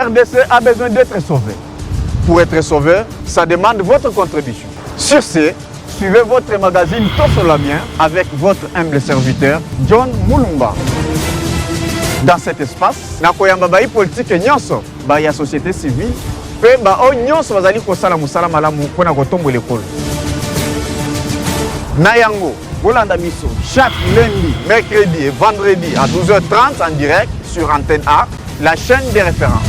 RDC a besoin d'être sauvé. Pour être sauvé, ça demande votre contribution. Sur ce, suivez votre magazine Tossolamien avec votre humble serviteur, John Mulumba. Dans cet espace, nakoyamba bai politique nyonso, bai ya société civile, pe ba o nyonso bazali kosala musala malamu pona kotombo l'école. Nayango, bolanda biso chaque lundi, mercredi et vendredi à 12h30 en direct sur Antenne A, la chaîne des références.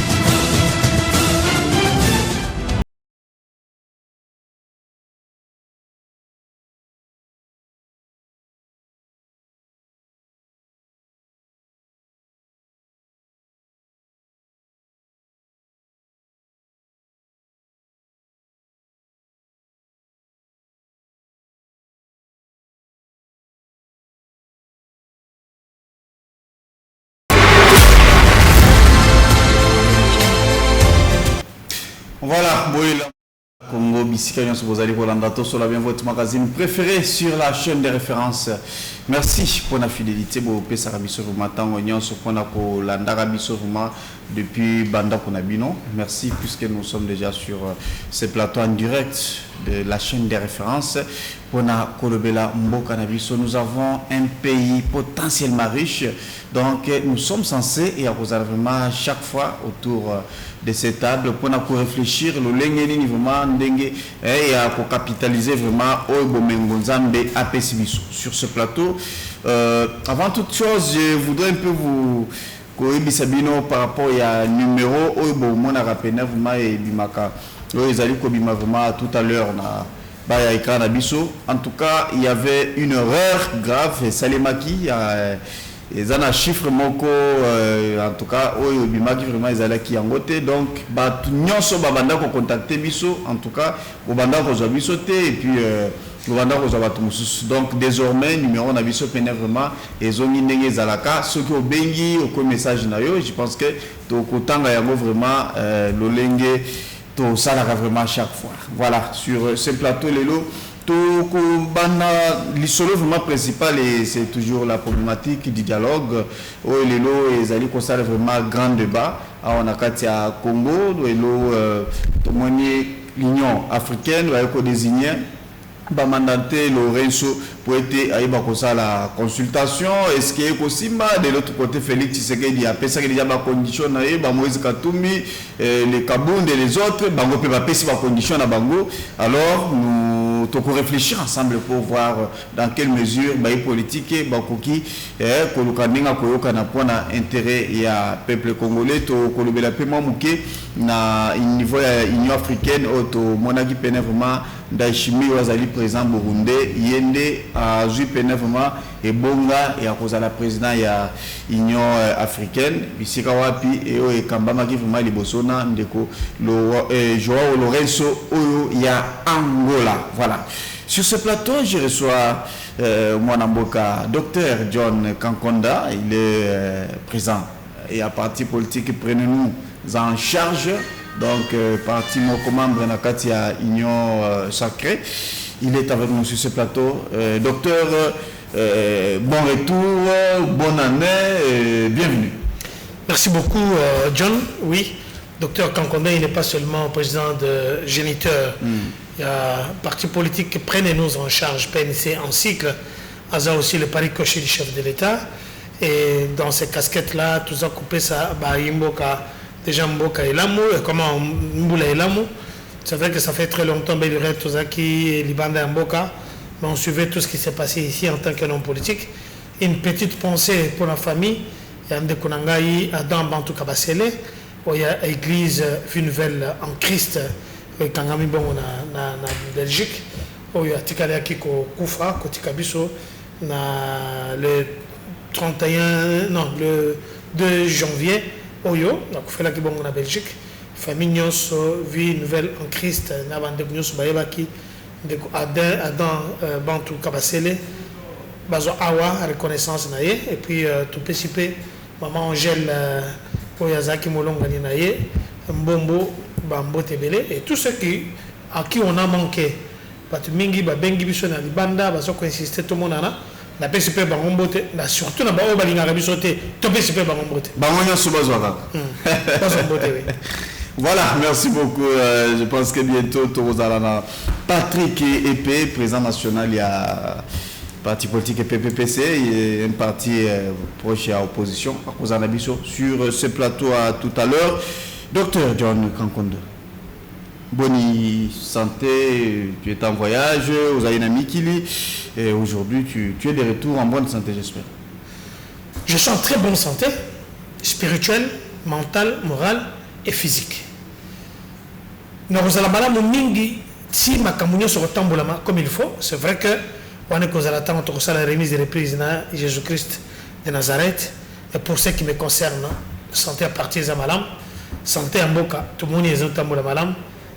Voilà, Congo Bissika, vous allez sur la bien votre magazine préféré sur la chaîne des références. Merci pour la fidélité. Vous pouvez vous matin pour la depuis Banda Konabino. Merci puisque nous sommes déjà sur ce plateau en direct de la chaîne des références. Pour la Kolobela Mboka Nabiso, nous avons un pays potentiellement riche. Donc nous sommes censés et à vraiment chaque fois autour de cette table pour nous réfléchir le lengeni vraiment ndenge et à capitaliser vraiment au Bomengonzambe APCBISO sur ce plateau. Avant toute chose, je voudrais un peu vous Sabino par rapport à numéro au bon rapena vraiment et bimaka ezali ko bima vraiment tout à l'heure na ba écran na biso. En tout cas, il y avait une erreur grave et Salemaki ils ont un chiffre moko en tout cas au bimaki vraiment ils allaient qui en côté donc ba nyonso ba banda ko contacter biso en tout cas au banda ko zo biso te et puis donc désormais numéro na biso pene vraiment et ont ndenge zalaka ceux qui ont bengi au message na yo je pense que to kotanga yango vraiment lolenge to salaka vraiment chaque fois. Voilà, sur ce plateau lelo to ko bana l'isolo vraiment principal et c'est toujours la problématique du dialogue au lelo ezali ko sala vraiment grand débat on a katia Congo lelo to moni l'Union africaine va ko désigner mandaté Lorenzo pour être la consultation. Est-ce qu'il est possible de l'autre côté Félix Tshisekedi a pensé qu'il y a des conditions Moïse Katumbi les Kabound et les autres bango peut pas passer par condition à bango. Alors nous devons réfléchir ensemble pour voir dans quelle mesure les politiques bakoki kolukaninga koyoka na pona intérêt ya peuple congolais to kolobela paiement muke na niveau ya Union africaine auto monaki pene vraiment Ndayishimiye wazali président burundais yende a joué vraiment et bonga et à cause de la président ya Union africaine bisika wapi et kambama ki vraiment libosona ndeko Joao Lorenzo oyo ya Angola. Voilà. Sur ce plateau, je reçois Mwanamboka Dr John Kankonda, il est présent et à parti politique prenez-nous en charge. Donc, parti membre de la Union Sacrée, il est avec nous sur ce plateau. Docteur, bon retour, bonne année, bienvenue. Merci beaucoup, John. Oui, docteur Kankonda, il n'est pas seulement président de géniteur. Il y a parti politique qui prennent nous en charge, PNC en cycle. Aza aussi le pari coché du chef de l'État. Et dans ces casquettes-là, tout ça coupé ça, Imboka. Déjà Mboka et l'amour, comment Mboula et l'amour. C'est vrai que ça fait très longtemps que Tozaki, Libanda et Mboka, mais on suivait tout ce qui s'est passé ici en tant qu'homme politique. Une petite pensée pour la famille. Il y a un Konangaï, Adam Bantou Kabasele, où il y a l'église Vie Nouvelle en Christ, Kangami Bon en Belgique, où il y a Tikaleaki Koufa, Kotikabiso, le 31, non, le 2 janvier. Oyo, donc fait la kibongo en Belgique, famille Nyonso, Vie Nouvelle en Christ, Nabande Nyonso Bayabaki, Adam Bantou Kabasele, Bazo Awa, reconnaissance naye, et puis tout pécipé, maman Angèle Oyazaki Molonga naye, Mbombo, Bambo Tebele, et tous ceux à qui on a manqué, parce que Mingi, Bengi Bissona, Libanda, Bazo insister tout le monde, na PCP Bangombote, surtout na Bao Balingara Bisote, to PCP Bangombote. Bangonia Soubazouara. Voilà, merci beaucoup. Je pense que bientôt, Torozalana, Patrick Epé, président national, il y a parti politique et PPPC, et un parti proche à l'opposition, à cause d'un abisso sur ce plateau à tout à l'heure. Docteur John Kankondo, bonne santé, tu es en voyage aux Aïna Mikili, et aujourd'hui tu es de retour en bonne santé, j'espère. Je suis en très bonne santé, spirituelle, mentale, morale et physique. Nous avons mingi si ma camunio sur comme il faut. C'est vrai que on est causé la remise des reprises de Jésus-Christ de Nazareth. Et pour ce qui me concerne, santé à partir de malam, santé en boca, tout le monde est en malam.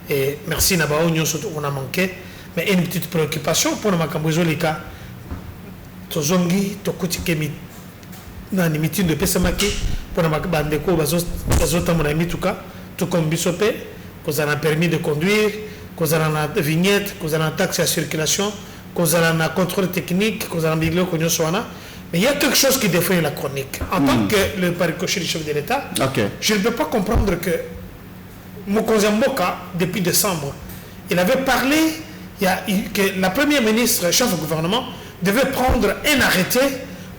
Et merci Nabao, on a manqué. Mais une petite préoccupation pour ma camunio lika. Tozongi, tokuti kemi na meeting de Pesamaki pour ma bandeko bazota mon ami tout comme Bissopé, qu'on a un permis de conduire, qu'on a une vignette, qu'on a une taxe à circulation, qu'on a un contrôle technique, qu'on a un biglio qu'on a. Mais il y a quelque chose qui défait la chronique. En tant que le paricocher du chef de l'État, je ne peux pas comprendre que Mokonzi Mboka, depuis décembre, il avait parlé que la première ministre, chef du gouvernement, devait prendre un arrêté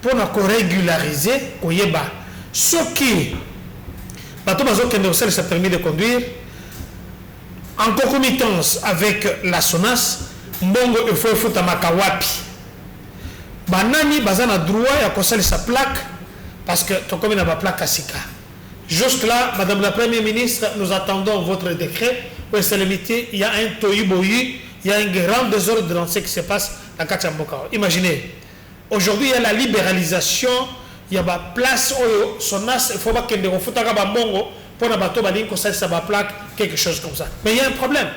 pour régulariser Koyeba. Ce qui, ça permis de conduire, en concomitance avec la SONAS, Mbongo il faut foutre makawapi. Banani bazana droit à conseiller sa plaque parce que ton commune n'a pas plaque à Sika. Jusque là, Madame la Première ministre, nous attendons votre décret où c'est limité. Il y a un tohubohu, il y a un grand désordre dans ce qui se passe à Kachamboka. Imaginez, aujourd'hui il y a la libéralisation, il y a la place où SONAS, il faut pas qu'il y ait des foutaka Mbongo. Pour la bateau, ça va plaque, quelque chose comme ça. Mais il y a un problème.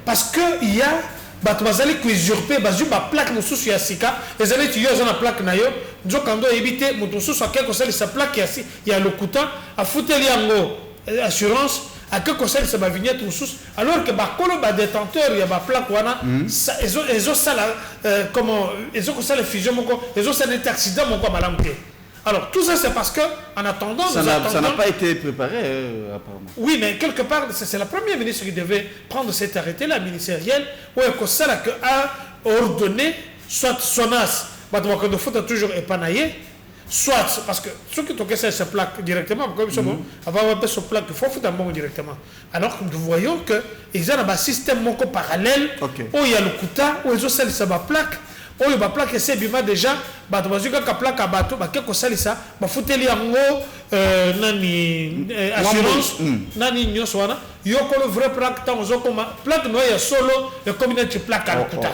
Parce qu'il y a des qui usurpent, des plaques, des Sika, et des qui ont une plaque, des quand on évite, des quelque chose, ça plaque, il y a le couteau, à foutre l'assurance, à quelque chose, ça va venir tout sous. Alors que les détenteurs, il y a des plaques, ils ont ça, comment, ils ont ça, les fusions, ils ont ça, des accidents, madame. Alors, tout ça, c'est parce qu'en attendant... Ça n'a pas été préparé, apparemment. Oui, mais quelque part, c'est la première ministre qui devait prendre cet arrêté-là, ministériel, où elle a ordonné, soit SONAS, de faut toujours épanaillé, soit, parce que ceux qui ont cassé cette plaque directement, comme ils sont avant de cette plaque, il faut foutre un bon directement. Alors que nous voyons qu'ils ont un système parallèle, où il y a le couta, où ils ont celle de plaque, où il y a plaque et c'est déjà bato bazuka ka plaque à bateau ba keko salisa ba futeli yango nani assurance nani nyoso wana yoko le vrai plaque tant ozokoma plaque no ya solo le communauté plaque à l'hôpital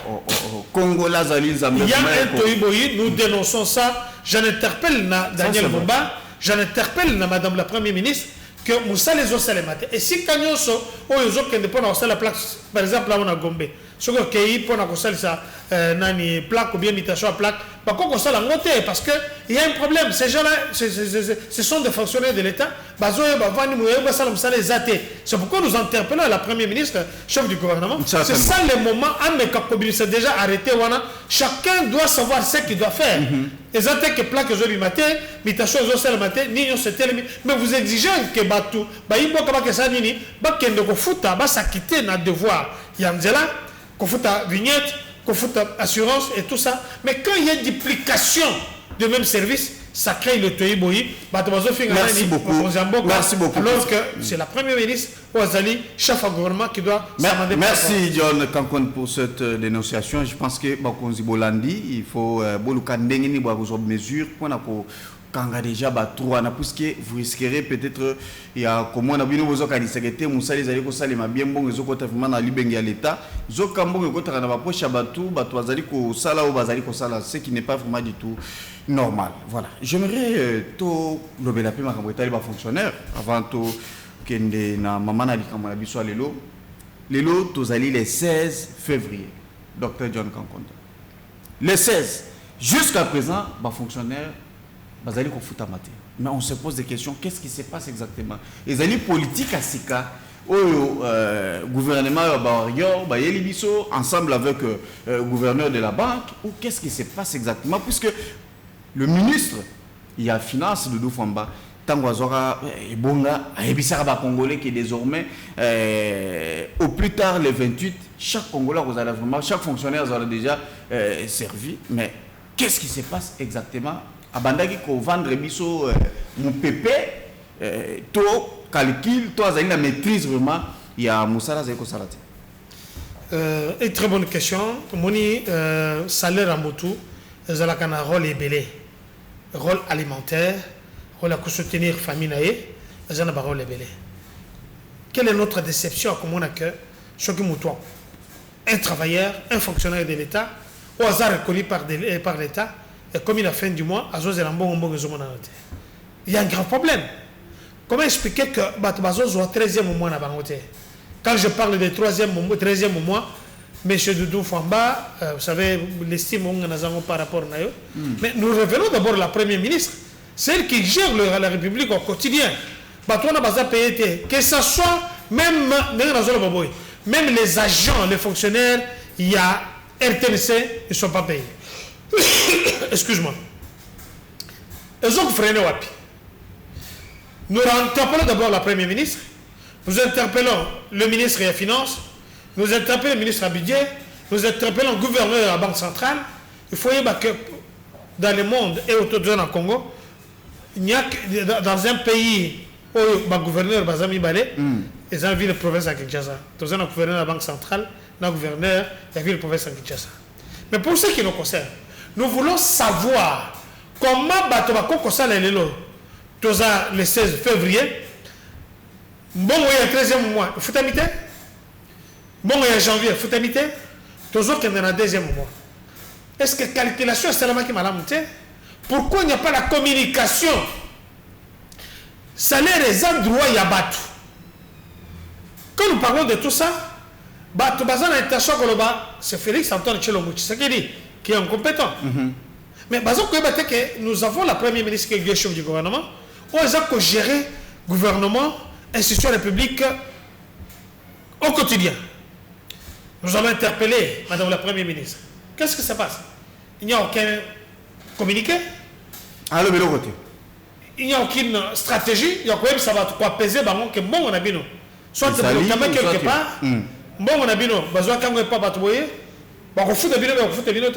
Congo Lazali Zambie. Il y a un toiboyi, nous dénonçons ça. J'en interpelle Daniel Mumba, j'en interpelle Madame la Première ministre que Moussa les os maté. Et si Kanyoso ou les autres qui ne peuvent pas la plaque, par exemple là on a Gombe, ce que qui pour na kosala ça nani plaque ou bien imitation à plaque, pas qu'on ça la montée parce que il y a un problème. Ces gens-là, ce sont des fonctionnaires de l'État. Bazoye bavani mouye basala msala les athées. C'est pourquoi nous interpellons la Première ministre, chef du gouvernement. C'est ça le moment. C'est déjà arrêté. Chacun doit savoir ce qu'il doit faire. Les athées qui plaquent les matin, imitation les os le matin, ni on se termine. Mais vous exigez que batou, baïbo kabake ça nini, bakende ko futa, ba s'acquitter na devoir. Yanzela, ko futa vignette. Qu'on fout assurance et tout ça. Mais quand il y a duplication de même service, ça crée le tohiboyi. Merci beaucoup. Merci beaucoup. Alors que c'est la Première ministre, Ouazali, chef de gouvernement qui doit... Merci John Kankon pour cette dénonciation. Je pense que Bakonzi Bolandi, il faut beaucoup de mesures pour quand déjà batrouana puisque vous risquerez peut-être il y a comment on a bien besoin qu'à secrétaire Moussa les alliés ça les m'a bien bon ils ont côté vraiment dans libengi à l'état zo kambo ko tara na ba poche batou batou azali ko sala ou bazali ko sala ce qui n'est pas vraiment du tout normal. Voilà, j'aimerais to lobela pe makambo etali ba fonctionnaire avant to kende na mama na likamala biso lelo tozali les 16 février. Docteur John Kankonda les 16 jusqu'à présent ba fonctionnaire mais on se pose des questions, qu'est-ce qui se passe exactement? Les alliés politiques à Sika, gouvernement ensemble avec le gouverneur de la banque, ou qu'est-ce qui se passe exactement, puisque le ministre, il y a finance de Doufamba, Tangwazora et Bonga, et Congolais qui désormais, au plus tard le 28, chaque Congolais, chaque fonctionnaire aura déjà servi. Mais qu'est-ce qui se passe exactement? Abandaki ko vendre biso mon pépé, to calcul, to azali la maîtrise vraiment, il y a Moussala Zeko Salati. Une très bonne question. Moni salaire à Motu, Zalakana rôle est belé, rôle alimentaire, rôle à soutenir famille naé, Zalakana rôle est belé. Quelle est notre déception comme on a que ce qui mouton, un travailleur, un fonctionnaire de l'État, au hasard reconnu par l'État, et comme il a fin du mois, il y a un grand problème. Comment expliquer que Batbazo soit 13e mois dans Bangote? Quand je parle de 13e mois, M. Doudou Famba, vous savez, l'estime qu'on a par rapport à eux. Mais nous revenons d'abord à la Première ministre, celle qui gère la République au quotidien. Que ce soit même les agents, les fonctionnaires, il y a RTNC, ils ne sont pas payés. Excuse-moi. Ils ont freiné Wapi. Nous interpellons d'abord la Première ministre, nous interpellons le ministre des Finances, nous interpellons le ministre du Budget, nous interpellons le gouverneur de la Banque centrale. Il faut dire que dans le monde et autour de le Congo, il n'y a que dans un pays où le gouverneur Bazami Balé, ils ont vu le province à Kinshasa. Dans un gouverneur de la Banque centrale, le gouverneur de la ville de province à Kinshasa. Mais pour ce qui nous concerne, nous voulons savoir comment Batobako Kosala Lelo, le 16 février, bon, il y a 13e mois, il faut t'habiter. Bon, il y a janvier, il faut t'habiter. Toujours qu'il y a un deuxième mois. Est-ce que la calculation est seulement qui m'a monté? Pourquoi il n'y a pas la communication? Salaire et endroits, il y a Batou. Quand nous parlons de tout ça, Batou Bazan a été choqué, c'est Félix Antoine Tchelomouchi, c'est qui est incompétent. Mais Bazan, nous avons la première ministre qui est le chef du gouvernement. On a géré le gouvernement, institution république au quotidien. Nous avons interpellé Madame la Première ministre. Qu'est-ce que ça passe? Il n'y a aucun communiqué. Alors, de l'autre côté. Il n'y a aucune stratégie. Il y a quand même ça va quoi peser que bon on a bien. Soit tu as quelque part. Bon on a bien. Besoin quand on pas batouiller. On fout de bien, on fout de bien.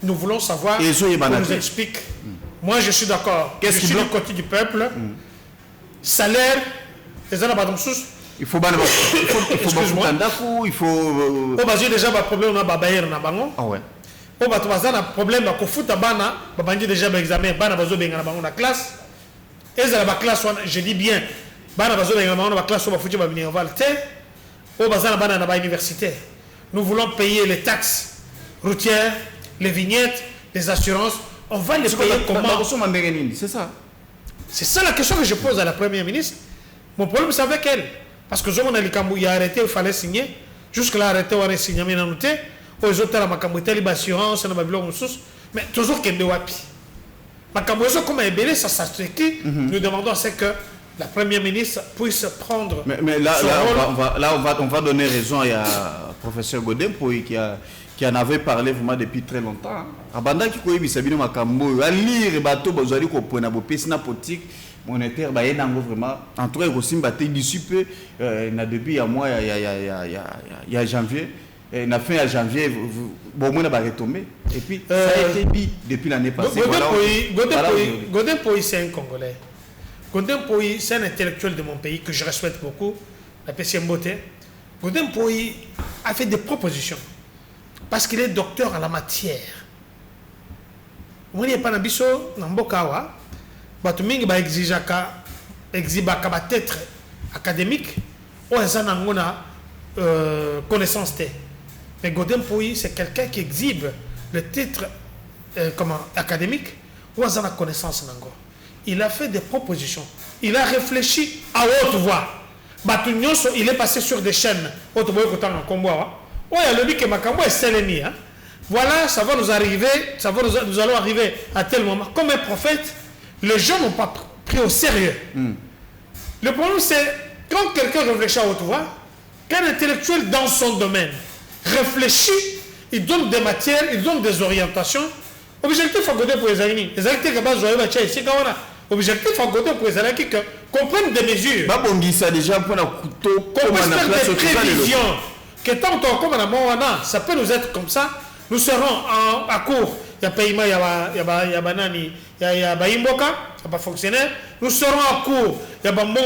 Nous voulons savoir. On nous explique. Moi je suis d'accord. Je suis du côté du peuple. Salaire. Les gens n'ont sous. Il faut pas il faut déjà un problème on a babayer na bango. Ah ouais. On va trouver un problème ko futa bana babangi déjà examen bana bazo benga na bango na classe. Et ça la classe je dis bien bana bazo benga na bango na classe ba futi ba minerval té. On va na bana na université. Nous voulons payer les taxes routières, les vignettes, les assurances. On va les payer comment? C'est ça. C'est ça la question que je pose à la Première ministre. Mon problème c'est avec elle. Parce que Zomon il a arrêté, il fallait signer. Jusque-là, arrêté, on a signé, mais on a noté. Aux autres, il y a l'assurance, mais toujours qu'il y a des wapi. Comme elle est belle, ça s'attrait. Nous demandons à ce que la Première ministre puisse prendre. Mais là, on va donner raison à professeur Godin qui en avait parlé vraiment depuis très longtemps. Abanda qui connaît Bisabino Makambo, à lire bateau, vous allez comprendre, vous pouvez politique. Monétaire, bah, il y a vraiment, en tout cas, il y a d'ici peu, depuis il y a mois, il y a janvier, il y a fin à janvier, bon, on a retombé. Et puis, ça a été dit depuis l'année passée. Godin Poy, c'est un Congolais. Godin Poy, c'est un intellectuel de mon pays que je respecte beaucoup, la PCM Beauté. Godin Poy a fait des propositions parce qu'il est docteur en la matière. Moi, il n'y a pas d'ambition dans Bokawa. Batumingi ba exijaka exibaka ba être académique ou ezana connaissance té. Mais Godin Poy c'est quelqu'un qui exhibe le titre académique ou ezana connaissance nango. Il a fait des propositions. Il a réfléchi à haute voix. Batunyonso il est passé sur des chaînes haute voix ko tanga komboa. Ouais, il a dit que makambo est seleni hein. Voilà, ça va nous arriver, nous allons arriver à tel moment comme un prophète. Les gens n'ont pas pris au sérieux. Le problème, c'est quand quelqu'un réfléchit à haute voix, qu'un intellectuel dans son domaine réfléchit, il donne des matières, il donne des orientations. Objectif à côté pour les amis. Les acteurs qui basent sur ici, objectif à côté pour les amis qui comprennent des mesures. Ça déjà pour qu'on puisse faire des prévisions. Que tant qu'on a Moana, ça peut nous être comme ça. Nous serons à court. Il y a Payma, il y a Banani, il y a Baimboka, ça n'a pas fonctionné. Nous serons à court. Il y a Bambo,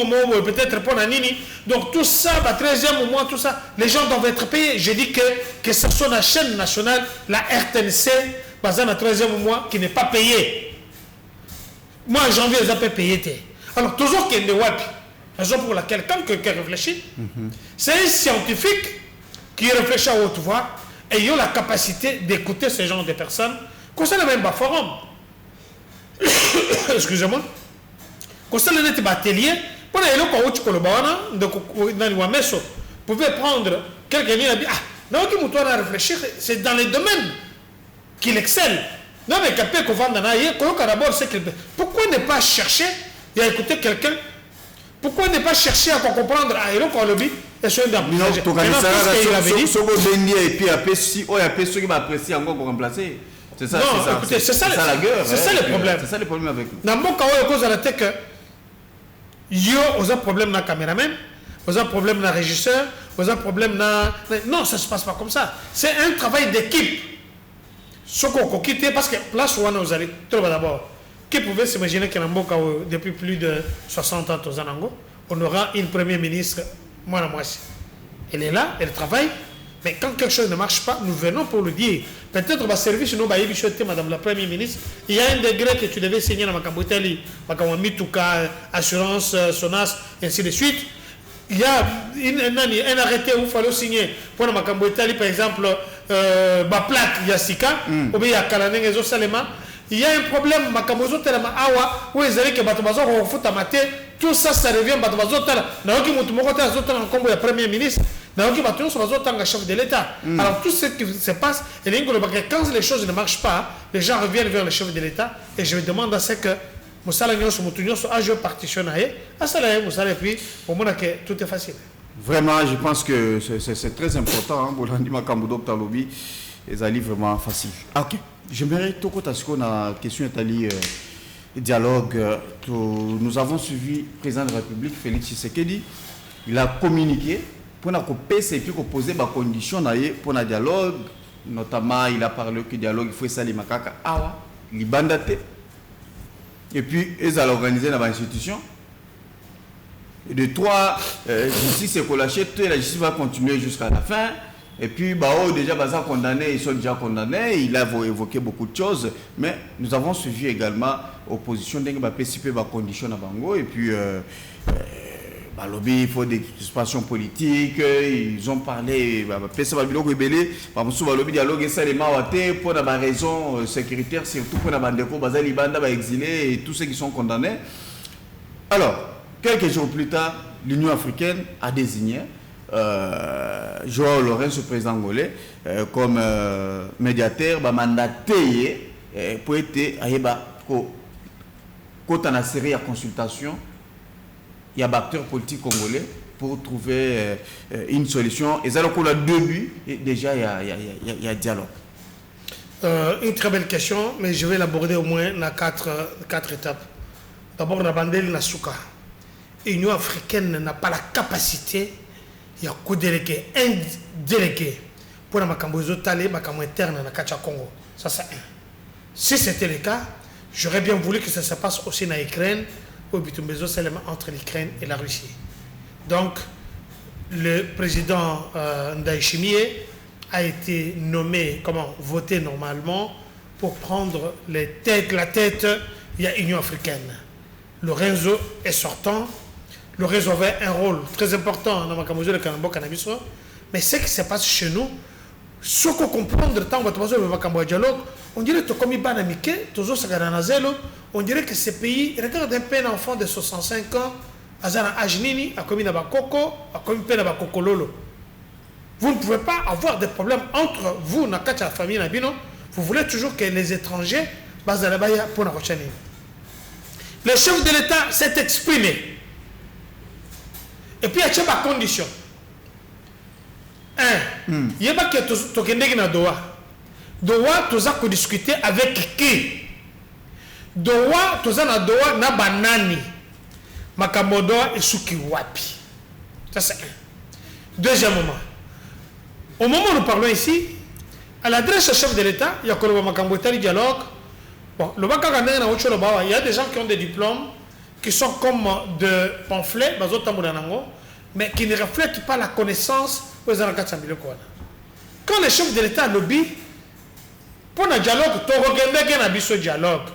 peut-être pour Nanini. Donc tout ça, 13e mois, tout ça, les gens doivent être payés. Je dis que ce soit la chaîne nationale, la RTNC, basée dans 13e mois, qui n'est pas payée. Moi, en janvier, ils ont payé. Alors, toujours qu'il y ait des wapi. Raison pour laquelle, quand quelqu'un réfléchit, c'est un scientifique qui réfléchit à haute voix et il a la capacité d'écouter ce genre de personnes. Concernant même le forum, excusez-moi, concernant les ateliers, pour aller au vous pouvez prendre quelqu'un qui a dit, ah, réfléchir, c'est dans les domaines qu'il excelle. Non, mais d'abord, c'est que pourquoi ne pas chercher et écouter quelqu'un? Pourquoi ne pas chercher à comprendre à Hero Kolobi et sur un d'abord? C'est ça, c'est ça la guerre. C'est ça le problème. C'est ça le problème avec nous. Dans mon cas, il y a que il y a un problème dans la caméraman, il y a un problème dans le régisseur, il y a un problème dans... Non, ça ne se passe pas comme ça. C'est un travail d'équipe. Ce qu'on a quitté, parce que place où on a allé, tout d'abord, qui pouvait s'imaginer que depuis plus de 60 ans, on aura une première ministre, moi, elle est là, elle travaille, mais quand quelque chose ne marche pas, nous venons pour le dire. Peut-être va servir chez nous, madame la première ministre, il y a un degré que tu devais signer dans ma Camboteli, ma Mitouka, assurance, SONAS, et ainsi de suite. Il y a un arrêté où il fallait signer pour ma Camboteli, par exemple, ma plaque Yassika, ou bien il y a Kalaneng et Zosalema. Il y a un problème, ma Cambozo Telema Awa, où ils allaient que Batobazo fout à mater, tout ça, ça revient Batobazo Tela. Naoki Moutumoko Tela Zotan en combo, le premier ministre. Naoki Batoun sur Zotan, chef de l'État. Alors tout ce qui se passe, et quand les choses ne marchent pas, les gens reviennent vers le chef de l'État, et je me demande à ce que Moussala Nyos Moutounios a joué partitionnaire, à ça là, Moussala, et puis, au moins que tout est facile. Vraiment, je pense que c'est très important, Bolandi Makambodo Talobi, les alliés vraiment facile. Ok. J'aimerais tout côté ce qu'on a question établie dialogue. Nous avons suivi le président de la République Félix Tshisekedi. Il a communiqué pour nous et puis poser des conditions pour le dialogue. Notamment, il a parlé que le dialogue il faut ça les macaques awa, les bandatés. Et puis ils allaient organiser dans l'institution. Et de trois, justice est relâchée, la justice va continuer jusqu'à la fin. Et puis, déjà, condamnés, ils sont déjà condamnés. Il a évoqué beaucoup de choses. Mais nous avons suivi également l'opposition d'un participer à conditions à Bango. Et puis, il faut des expressions politiques. Ils ont parlé. Pour des raisons sécuritaires, surtout pour les exilés et tous ceux qui sont condamnés. Alors, quelques jours plus tard, l'Union africaine a désigné Joao Lourenço, président angolais, comme médiateur, mandaté pour être quand on a série à consultation, il y a des acteurs politiques congolais pour trouver une solution. Et ça, on a deux buts, et déjà il y a dialogue. Une très belle question, mais je vais l'aborder au moins dans quatre étapes. D'abord, la bandelle Nasuka. L'Union africaine n'a pas la capacité. Il y a un délégué pour la Makambozo Tale, Makambo interne dans le Congo. Ça, c'est un. Si c'était le cas, j'aurais bien voulu que ça se passe aussi dans l'Ukraine, au Bitumbezo seulement entre l'Ukraine et la Russie. Donc, le président Ndayishimiye a été nommé, voté normalement pour prendre la tête, il y a Union africaine. Lorenzo est sortant. Le réseau avait un rôle très important dans le Canabo Cannabis, mais ce qui se passe chez nous, ce qu'on comprend de temps où dialogue, on dirait que comme il va on dirait que ces pays, regarde un peu un enfant de 65 ans, Azana Ajnini, a commis Nabakoko, a commis Nabakokololo. Vous ne pouvez pas avoir des problèmes entre vous, dans la famille Nabino, vous voulez toujours que les étrangers basent à la Baïa pour la Le chef de l'État s'est exprimé. Et puis, il y a des conditions. Il y a pas que tu as Doha. Doha, tu as discuter avec qui? Doha, tu as Doha na banani. Makamodoa et Suki Wapi. Ça, c'est un. Deuxièmement, au moment où nous parlons ici, à l'adresse du chef de l'État, il y a un dialogue. Bon, il y a des gens qui ont des diplômes qui sont comme de pamphlets, mais qui ne reflètent pas la connaissance aux quand le chef de l'État lobby pour un dialogue, tu regardes un dialogue.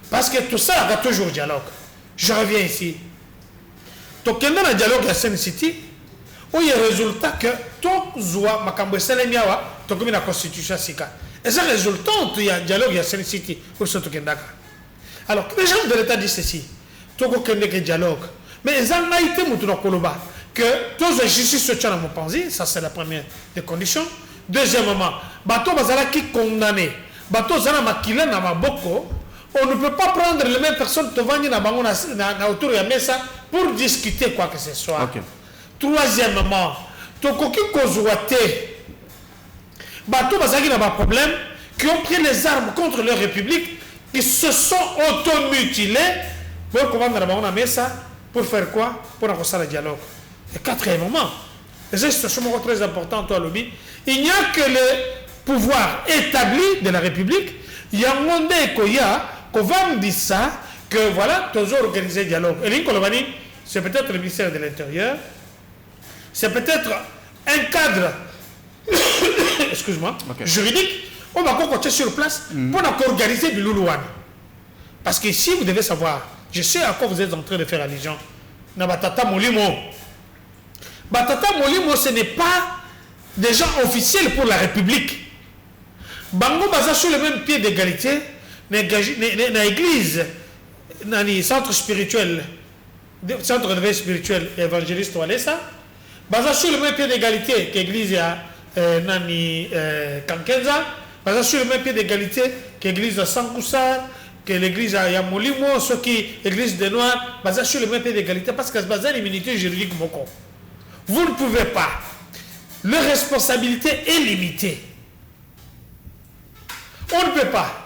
Parce que tout ça, il y a toujours dialogue. Je reviens ici. Tu regardes un dialogue à Seine City, où il y a un résultat que tu as makambo selemiawa, tu as la constitution sika. Et ça résultat, il y a un dialogue à Seine City, pour ce que alors, les gens de l'État disent ceci. Tu as un dialogue. Mais ils ont été koloba que tous les justices se tiennent à mon panzi, ça c'est la première des conditions. Deuxièmement, bateau bazala qui condamné, bateau zana makile na maboko, on ne peut pas prendre les mêmes personnes te vendre na autour de mesa pour discuter quoi que ce soit. Okay. Troisièmement, tu koki kozouate, bateau bazala qui n'a pas de problème, qui ont pris les armes contre leur république, qui se sont automutilés pour commander la mesa pour faire quoi? Pour avoir le dialogue. Et quatrièmement, et c'est une situation très importante au lobby, il n'y a que le pouvoir établi de la République, il y a un monde qu'on va me dire ça, que voilà, tu as organisé le dialogue. Et l'Incolobani, c'est peut-être le ministère de l'Intérieur, c'est peut-être un cadre excuse-moi, juridique, on va continuer sur place pour organiser du Loulouane. Parce que ici, vous devez savoir, je sais à quoi vous êtes en train de faire allusion. Batata Molimo. Batata Molimo, ce n'est pas des gens officiels pour la République. Bango basa sur le même pied d'égalité, dans l'église, dans les centres spirituels, centre de veille spirituel et évangéliste Walesa, basa sur le même pied d'égalité que l'église Nani Kankenza, basa sur le même pied d'égalité que l'église de Sankoussar, que l'église à Yamolimo, ce qui l'église des Noirs, basée sur le même pied d'égalité, parce que c'est basé sur l'immunité juridique. Vous ne pouvez pas. Leur responsabilité est limitée. On ne peut pas.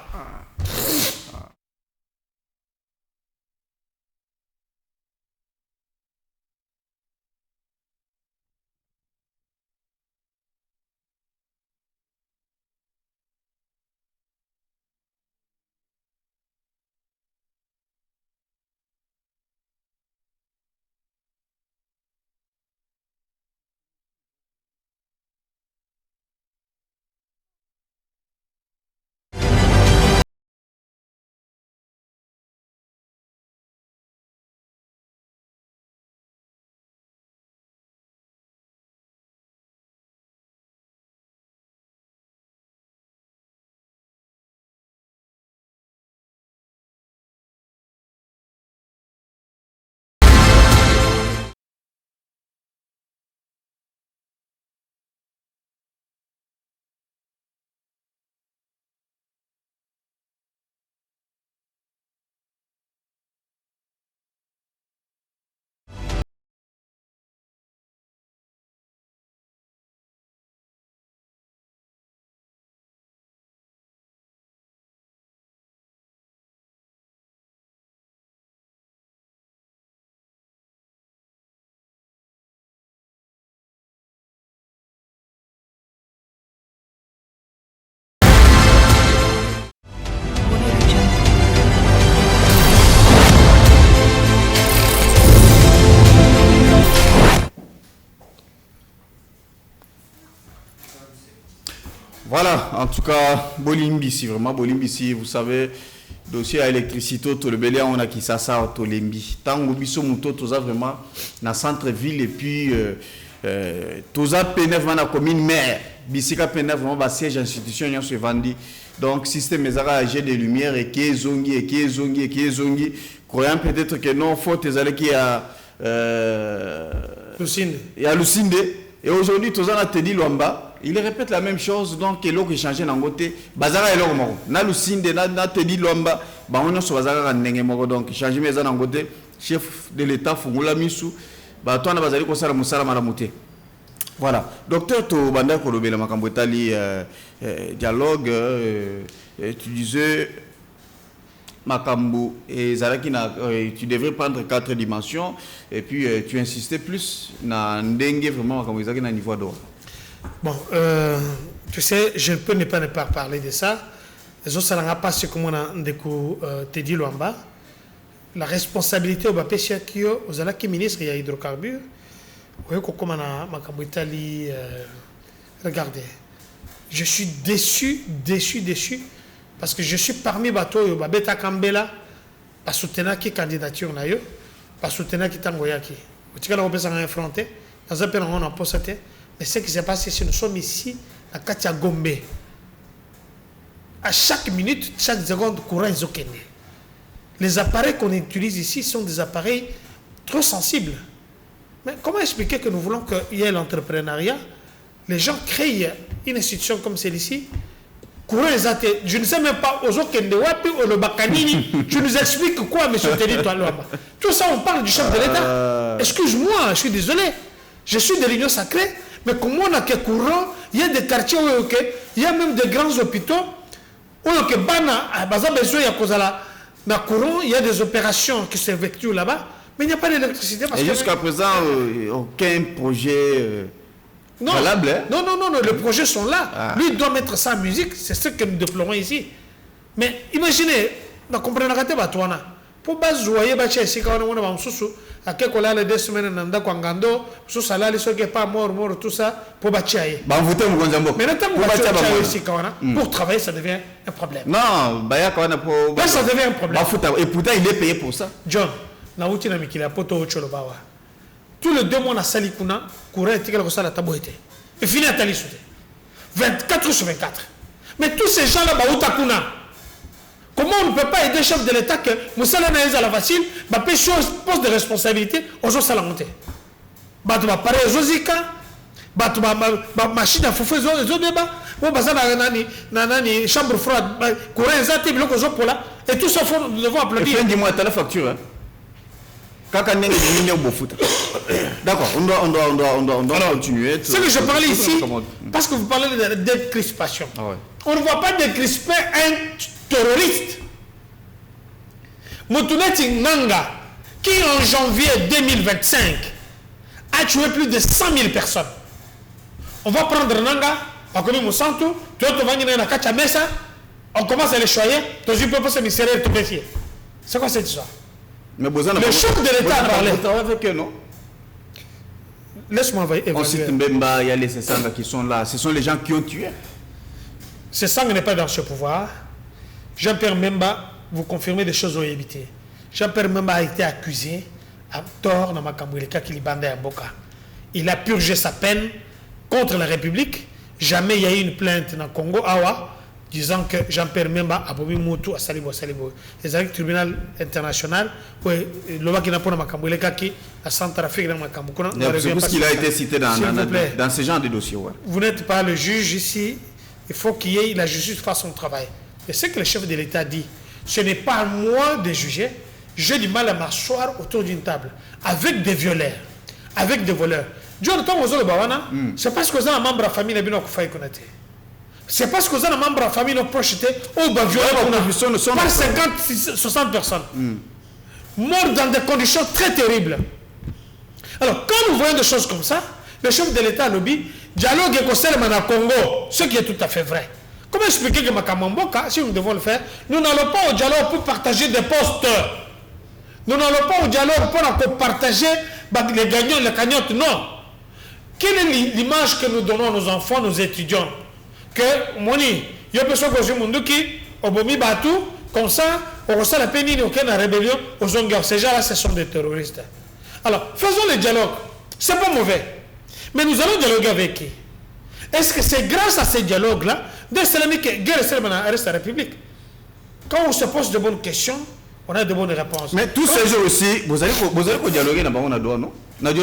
Voilà, en tout cas, Bolimbisi, vraiment Bolimbisi, vous savez, dossier à électricité, tout le belé, on a qui ça, au Lembi. Tant que biso muto, tout ça vraiment, dans le centre-ville, et puis, tout ça, P9, dans la commune maire, Bissika P9, vraiment, siège institution, il y a ce vendu. Donc, système des arrêts de lumière, et qui est zongi, et qui est zongi, et qui est zongi, croyant peut-être que non, faut tes allées qui a. Lucinde. Et à Lucinde. Et aujourd'hui, tout ça, on a dit Luamba. Il répète la même chose, donc il a changé dans le côté. Bazara est là, na Lucinde, na Teddy Luamba, on a sur Bazara, donc changé mes dans le côté. Chef de l'État, Fungula Missou, bah toi na bazali ko sala musala malamu te. Voilà. Docteur to banda ko lobela makambo etali dialogue tu disais makambo et zalaki na tu devrais prendre 4 dimensions et puis tu insistais plus na ndenge vraiment makambo ezaki na niveau d'or. Bon, tu sais, je ne peux ne pas parler de ça. Les autres, ça n'a pas ce que moi, te dit Luamba. La responsabilité au Bapéchia qui aux alaki ministre, il y a hydrocarbures. Oui, comme regardez, je suis déçu, parce que je suis parmi bateaux, Babeta Kambela, pas soutenir qui candidature na yo, pas soutenir qui tangoyaki. Tu vois, on peut s'en affronter. Dans un pays, on a posté. Mais ce qui s'est passé, c'est que nous sommes ici à Katia Gombe. À chaque minute, chaque seconde, courant est okene. Les appareils qu'on utilise ici sont des appareils trop sensibles. Mais comment expliquer que nous voulons qu'il y ait l'entrepreneuriat? Les gens créent une institution comme celle-ci. Courant est athée. Je ne sais même pas aux okene wapi ou le bakanini. Tu nous expliques quoi, M. Teddy Toualouamba? Tout ça, on parle du chef de l'État. Excuse-moi, je suis désolé. Je suis de l'Union sacrée. Mais comme on a que courant, il y a des quartiers où il y a même des grands hôpitaux où il y a des opérations qui s'effectuent là-bas, mais il n'y a pas d'électricité. Et jusqu'à présent, aucun projet valable. Hein? Non, les projets sont là. Ah. Lui, il doit mettre ça en musique, c'est ce que nous déplorons ici. Mais imaginez, vous comprenez pas, pour bazoyer ici quand on a à quel cas les 2 semaines nanda kwangando sous salari ceux qui pas mort tout ça pour bâtir bah vous t'aimez Gonzambo mais pour travailler ça devient un problème non bah pour ça devient un problème et pourtant il est payé pour ça John na uti na mikila poto ocholo bawa tous les 2 mois na salikuna courant tikala ko sala taboete et fini à tali soute 24 sur 24 mais tous ces gens là ba utakuna. Comment on ne peut pas aider le chef de l'État que Moussa Naïs à la facile, ma poste de responsabilité aux autres salariés. Batu ba pare zozika, batu ba machine à foufou zo débat, ou baza na nani chambre froide, courant zati biloko zo pola et tout ça nous devons applaudir. Fin du mois tu as la facture hein. Kaka nene diminuer au foot. D'accord, on doit continuer. Ce que je parlais ici parce que vous parlez de décrispation. Ah ouais. On ne voit pas décrisper un terroriste. Moutouneti Nanga, qui en janvier 2025 a tué plus de 100 000 personnes. On va prendre Nanga, on connaît Moussantou, on commence à les choyer, tu peux pas se misérer tout petit. C'est quoi cette histoire? Mais le chef de l'État a parlé. Avec eux, non? Laisse-moi évaluer. On cite Mbemba, il y a les Sessanga qui sont là. Ce sont les gens qui ont tué. Sessanga n'est pas dans ce pouvoir. Jean-Pierre Mbemba, vous confirmez des choses au évité. Jean-Pierre Mbemba a été accusé à tort dans Makambouileka Kilibanda et Mboka. Il a purgé sa peine contre la République. Jamais il y a eu une plainte dans le Congo, Awa, disant que Jean-Pierre Mbemba a bomi Moutou à Salibo. Les avec le tribunal international, le Baki n'a pas Makambouileka qui a Centrafrique dans Makambouko. C'est parce qu'il a été cité dans ce genre de dossier. Ouais. Vous n'êtes pas le juge ici. Il faut qu'il y ait la justice fasse son travail. Et ce que le chef de l'État dit, ce n'est pas à moi de juger. J'ai du mal à m'asseoir autour d'une table avec des violeurs, avec des voleurs. C'est parce que vous avez un membre de la famille qui a été c'est parce que vous avez un membre de la famille qui a projeté au violeur par 50-60 personnes. Morts dans des conditions très terribles. Alors, quand nous voyons des choses comme ça, le chef de l'État lobby, dialogue et conseil au Congo, ce qui est tout à fait vrai. Comment expliquer que Makamamboka, si nous devons le faire, nous n'allons pas au dialogue pour partager des postes. Nous n'allons pas au dialogue pour partager les gagnants, les cagnottes. Non. Quelle est l'image que nous donnons à nos enfants, nos étudiants? Que, Moni, il y a personne qui dit Obomi Batou, comme ça, on reçoit la peine, il n'y a aucune rébellion aux Zongas. Ces gens-là, ce sont des terroristes. Alors, faisons le dialogue. C'est pas mauvais. Mais nous allons dialoguer avec qui? Est-ce que c'est grâce à ces dialogues-là que reste la République? Quand on se pose de bonnes questions, on a de bonnes réponses. Mais tous ces jours aussi, vous allez dialoguer là-bas, on a droit, non? On a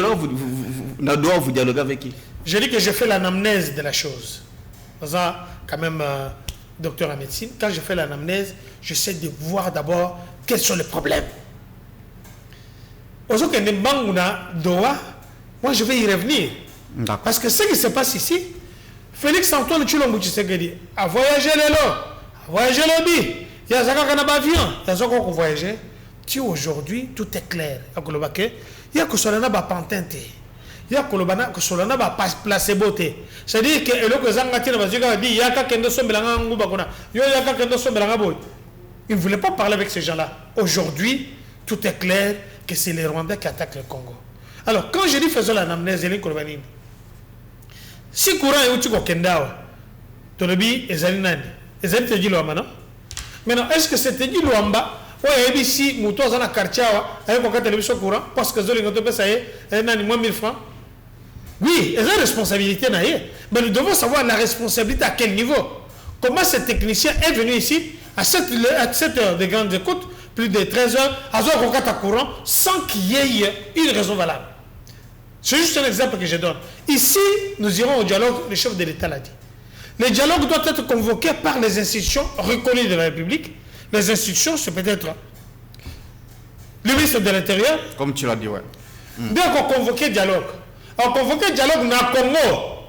droit vous dialoguer avec qui? Je dis que je fais l'anamnèse de la chose. Quand même, docteur en médecine, quand je fais l'anamnèse, j'essaie de voir d'abord quels sont les problèmes. Aujourd'hui, on a Moi, je vais y revenir. Parce que ce qui se passe ici, Félix Antoine Tshilombo Tshisekedi a voyagé les lots, a voyagé le bi, il y a un avion, il y a un voyagé. Tu aujourd'hui, tout est clair. Il y a que cela n'a pas pantente. Il y a que cela n'a pas placebo. C'est-à-dire que il ne voulait pas parler avec ces gens-là. Aujourd'hui, tout est clair que c'est les Rwandais qui attaquent le Congo. Alors, quand je dis faisons l'anamnèse, si courant est où tu as Kendao, tu as dit Ezalinani, Ezali te dit Luamba, non? Maintenant, est-ce que c'était dit Luamba? Oui, ici, Moutou a un quartier, avec un télévision courant, parce que Zoli Ngoto ça y est, moins 1000 francs. Oui, il y a une responsabilité, mais nous devons savoir la responsabilité à quel niveau. Comment ce technicien est venu ici à 7 heures de grande écoute, plus de 13 heures, à un courant, sans qu'il y ait une raison valable. C'est juste un exemple que je donne. Ici, nous irons au dialogue, le chef de l'État l'a dit. Le dialogue doit être convoqué par les institutions reconnues de la République. Les institutions, c'est peut-être le ministre de l'Intérieur. Comme tu l'as dit, ouais. Donc, on convoque dialogue. On convoque dialogue dans le Congo.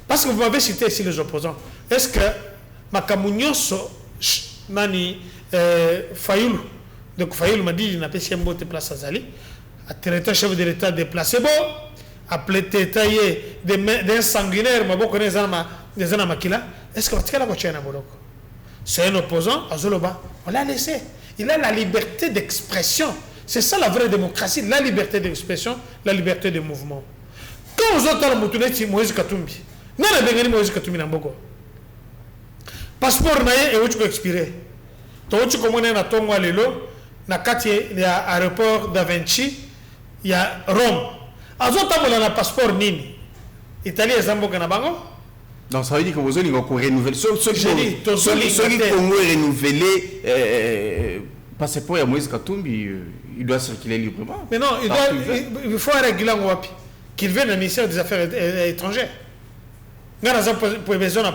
Parce que vous m'avez cité ici les opposants. Est-ce que Makamounioso, Nani, Fayoul, donc Fayoul m'a dit qu'il n'a pas si un beau place à Zali, a traité chef de l'État déplacé bon, a plaité taillé des sanguinaires, mais beaucoup des anamakila. Est-ce que tu as la voiture à Boloko? C'est un opposant à Zoloba. On l'a laissé. Il a la liberté d'expression. C'est ça la vraie démocratie, la liberté d'expression, la liberté de mouvement. Quand vous entendez Moutouneti Moïse Katumbi, non, il y a Moïse Katumbi Namboko. Passeport naïe et où tu peux expirer. Tu peux commander à Tongo Lelo, il y a aéroport d'Avinci, il y a Rome. Azo Tabola na passeport Nini. Italie et Zambo Ganabango. Donc ça veut dire que vous allez renouveler. Ceux qui ont renouvelé passeport à Moïse Katumbi, il doit circuler librement. Mais non, il faut réguler en Wapi. Qu'il vienne au ministère des Affaires étrangères. Pour besoin d'un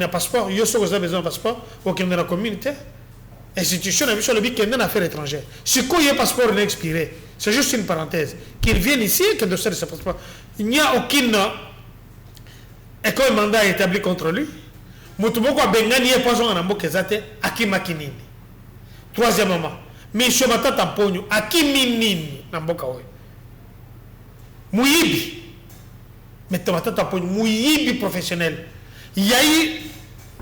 passeport, il y a besoin d'un passeport pour qu'il y ait une communauté. Institution a vu sur le but qu'il y ait une affaire étrangère. Si quoi il y a un passeport n'est expiré, c'est juste une parenthèse. Qu'il vienne ici et qu'il doit faire ce passeport. Il n'y a aucune école mandat établi contre lui. Moutoubo a bengani et pas en ambo kezate akimakinini. Troisièmement, monsieur Matata Pogno akiminini namboka oyo. Mouyibi. Mais Matata Pogno mouyibi professionnel. Il y a eu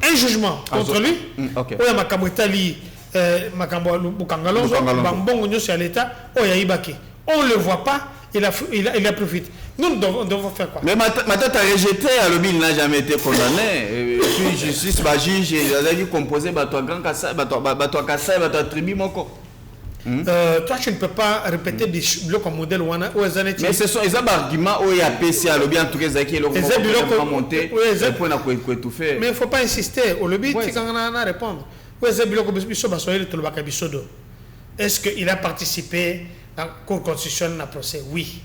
un jugement contre lui. Oya makambo Italie makambo Bukangalonzo bambongo nyoso à l'état oya ibaki. On le voit pas, il a profité. Nous devons faire quoi? Mais Matata a rejeté, il n'a jamais été condamné. Puis justice, juge, il a dit composer Bato Grand Kassai, Bato Kassai, Bato Tribi Moko. Toi, tu ne peux pas répéter des blocs en modèle ou mais ce sont les arguments où il y a PC à lobby en tout cas qui est le monter mais il ne faut pas insister au lobby tu vas répondre est-ce qu'il a participé à la Cour constitutionnelle dans le procès? Oui.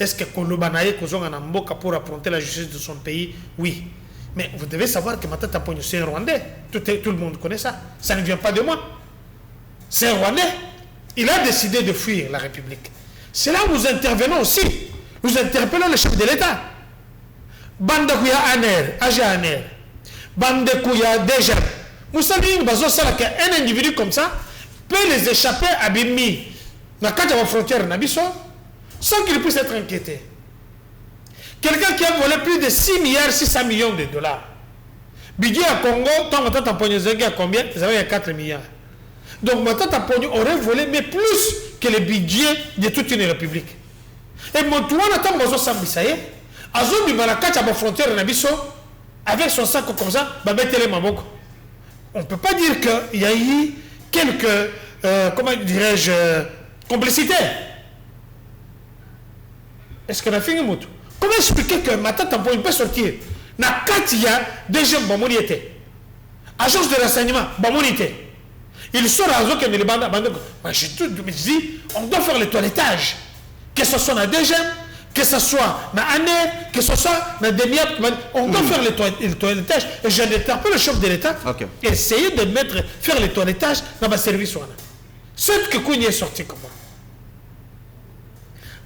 Est-ce que Kolobanaye pour affronter la justice de son pays? Oui. Mais vous devez savoir que Matata Pogno c'est un Rwandais. Tout le monde connaît ça. Ça ne vient pas de moi. C'est un Rwandais. Il a décidé de fuir la République. C'est là où nous intervenons aussi. Nous interpellons le chef de l'État. Bande Kouya Aner, Aja Aner. Bande Kouya Deja. Vous savez, un individu comme ça peut les échapper à Bimi. Dans la frontière Nabiso, sans qu'il puisse être inquiété. Quelqu'un qui a volé plus de 6 milliards 600 millions de dollars. Budget à Congo, tant que tu as pogné à combien? Ça va 4 milliards. Donc, Matata Pogno aurait volé, mais plus que le budget de toute une république. Et Montouan attend Bozo Sambisaye, Azo Bimalakacha à la frontière Nabiso, avec son sac comme ça, Babetele Maboko. On ne peut pas dire qu'il y a eu quelques, comment dirais-je, complicité. Est-ce qu'on a fini Moutou? Comment expliquer que Matata Pogno peut sortir? Na Katia, des jeunes Bamoniété. Agence de renseignement, Bamoniété. Il sort à Zoké de Libanda. Je dis, on doit faire le toilettage. Que ce soit dans DGM, que ce soit dans ANER, que ce soit dans DEMIAP. On doit faire le toilettage. Et j'ai interpellé le chef de l'État. Essayer de faire le toilettage dans ma service. C'est que Kounia est sorti comme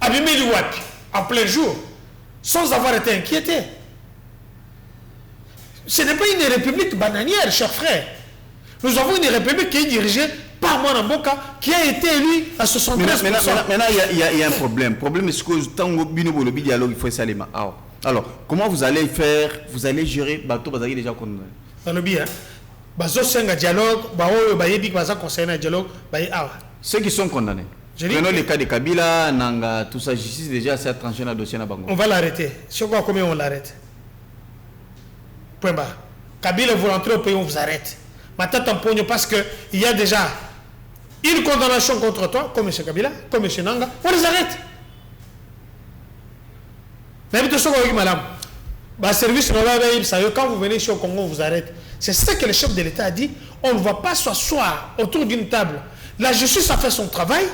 ça. abîmé du Wapi, en plein jour, sans avoir été inquiété. Ce n'est pas une république bananière, chers frères. Nous avons une république qui est dirigée par Mwana Mboka, qui a été élu à 73%. Maintenant, il y a un problème. Le problème est que tant que le dialogue, il faut essayer. Alors, comment vous allez faire? Vous allez gérer bateau, vous allez déjà condamné. Dans le bien, bazo senga dialogue, bao bayebi baza conseiller dialogue, baye awa. Ceux qui sont condamnés. Prenons le cas de Kabila, Nanga, tout ça, justice déjà s'est tranché dans le dossier na Bango. On va l'arrêter. Sur quoi combien on l'arrête? Point barre. Kabila vous rentrez au pays, on vous arrête. Maintenant, parce qu'il y a déjà une condamnation contre toi, comme M. Kabila, comme M. Nanga, on les arrête. Quand vous venez ici au Congo, on vous arrête. C'est ça que le chef de l'État a dit. On ne va pas s'asseoir autour d'une table. La justice a fait son travail.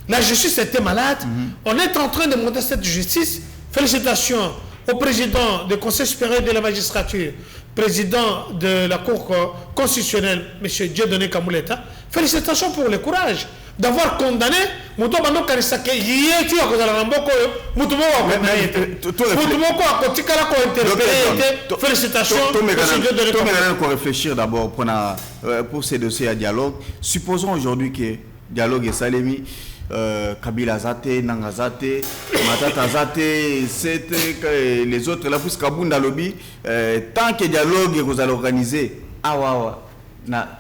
La justice était malade. On est en train de monter cette justice. Félicitations au président du Conseil supérieur de la magistrature, président de la Cour constitutionnelle, M. Dieudonné Kamouleta. Félicitations pour le courage d'avoir condamné félicitations. Pour réfléchir d'abord pour ces dossiers à dialogue. Supposons aujourd'hui que dialogue est Salemi, Kabila Zate, Nanga Zate, Matata Zate, les autres là pour Kabunda Lobby, tant que dialogue vous allez organiser, na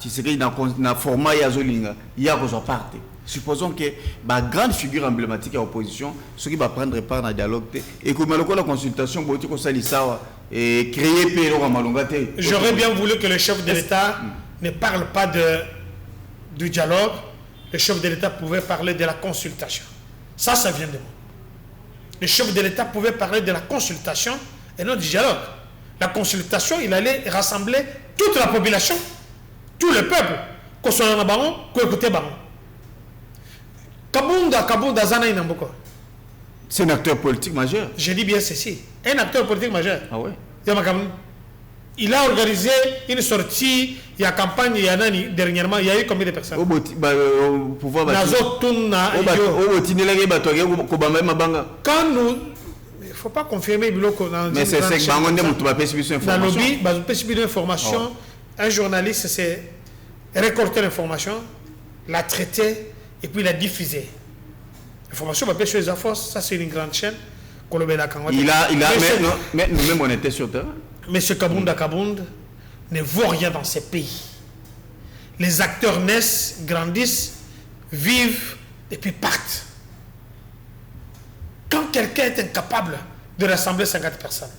format Yazolinga, il y a besoin de partir. Supposons que la grande figure emblématique de l'opposition, ceux qui va prendre part dans le dialogue, et que la consultation, et créer Péro à Malongate. J'aurais bien voulu que le chef de l'État ne parle pas du dialogue. Le chef de l'État pouvait parler de la consultation. Ça vient de moi. Le chef de l'État pouvait parler de la consultation et non du dialogue. La consultation, il allait rassembler toute la population, tout le peuple, qu'on soit dans le baron, qu'on écoute le baron. Kabunda Zana Inamboko. C'est un acteur politique majeur. Je dis bien ceci. Un acteur politique majeur. Ah ouais. Il a organisé une sortie, il y a campagne, il y a dernièrement, il y a eu combien de personnes? Quand nous... Il ne faut pas confirmer mais c'est ça que dans le information. Un journaliste s'est récolté l'information, l'a traité et puis l'a diffusé. L'information va pêcher les affaires, ça c'est une grande chaîne. Mais nous-mêmes on était sur terrain. Monsieur Kabunda Kabund ne vaut rien dans ces pays. Les acteurs naissent, grandissent, vivent et puis partent. Quand quelqu'un est incapable de rassembler 50 personnes,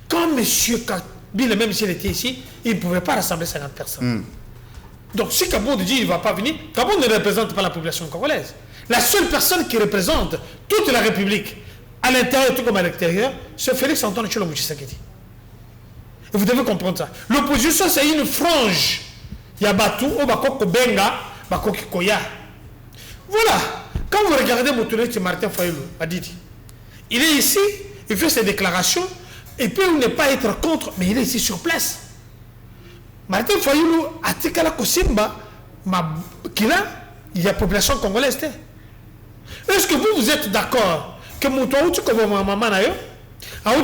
quand monsieur Kabila, même s'il était ici, il ne pouvait pas rassembler 50 personnes. Donc si Kabund dit qu'il ne va pas venir, Kabund ne représente pas la population congolaise. La seule personne qui représente toute la République, à l'intérieur tout comme à l'extérieur, c'est Félix Antoine Tshilombo Tshisekedi. Et vous devez comprendre ça. L'opposition, c'est une frange. Il y a Batou, Obakoko Benga, Bakoki Koya. Voilà. Quand vous regardez Motouneti Martin Fayoulou, il est ici, il fait ses déclarations, et peut ne pas être contre, mais il est ici sur place. Martin Fayoulou a dit qu'à la Kosimba, il y a la population congolaise. Est-ce que vous êtes d'accord que Moutou tu comme maman na yo,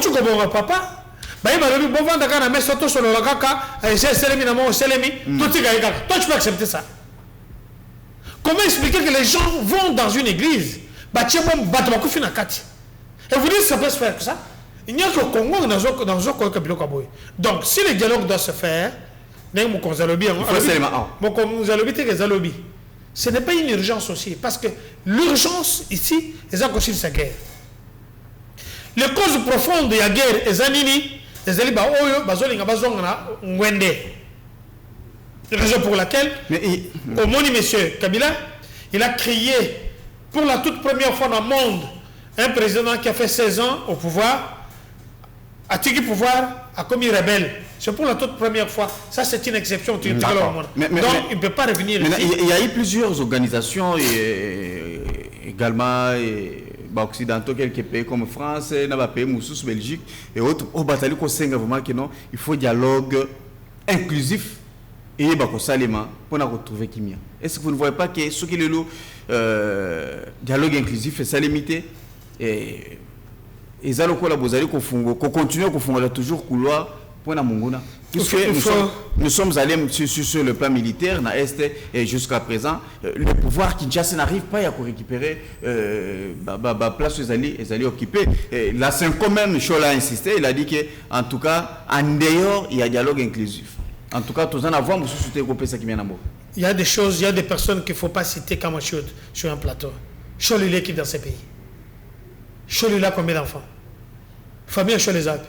tu comme papa, bah il va le bon vendre quand on met surtout sur le kaka, j'ai selemi na mon selemi, tout est gaïga. Toi tu peux accepter ça? Comment expliquer que les gens vont dans une église, bah tiens bon battre beaucoup fin à kati. Et vous dites ça peut se faire que ça? Il n'y a que le Congo dans un Congo kabilo kaboy. Donc si le dialogue doit se faire, n'est mon konzalobi, mon konzalobi te konzalobi. Ce n'est pas une urgence aussi, parce que l'urgence ici, c'est aussi sa guerre. Les causes profondes de la guerre, c'est la raison pour laquelle, au monde, M. Kabila, il a créé pour la toute première fois dans le monde un président qui a fait 16 ans au pouvoir, a tiré pouvoir, a commis rebelle. C'est pour la toute première fois. Ça, c'est une exception. Donc, il ne peut pas revenir ici. Il y a eu plusieurs organisations, également occidentaux, quelques pays comme France, Moussous, Belgique et autres, au bataillon vraiment que non, il faut dialogue inclusif et bako salema pour retrouver kimia. Est-ce que vous ne voyez pas que ce qui est le dialogue inclusif est ça limité et ils allons collaborer qu'on continue à faire toujours couloir pour la Mongona. Puisque nous sommes allés sur le plan militaire dans l'Est et jusqu'à présent le pouvoir Kinshasa n'arrive pas à récupérer la place où ils allaient occuper. Là c'est quand même Chola a insisté, il a dit que en tout cas en dehors il y a dialogue inclusif. En tout cas, tous en avons société groupée ça qui vient d'amour. Il y a des choses, il y a des personnes qu'il ne faut pas citer comme sur un plateau. Chol il est qui dans ces pays. Chol il a combien d'enfants? Famille Chol les Alpes.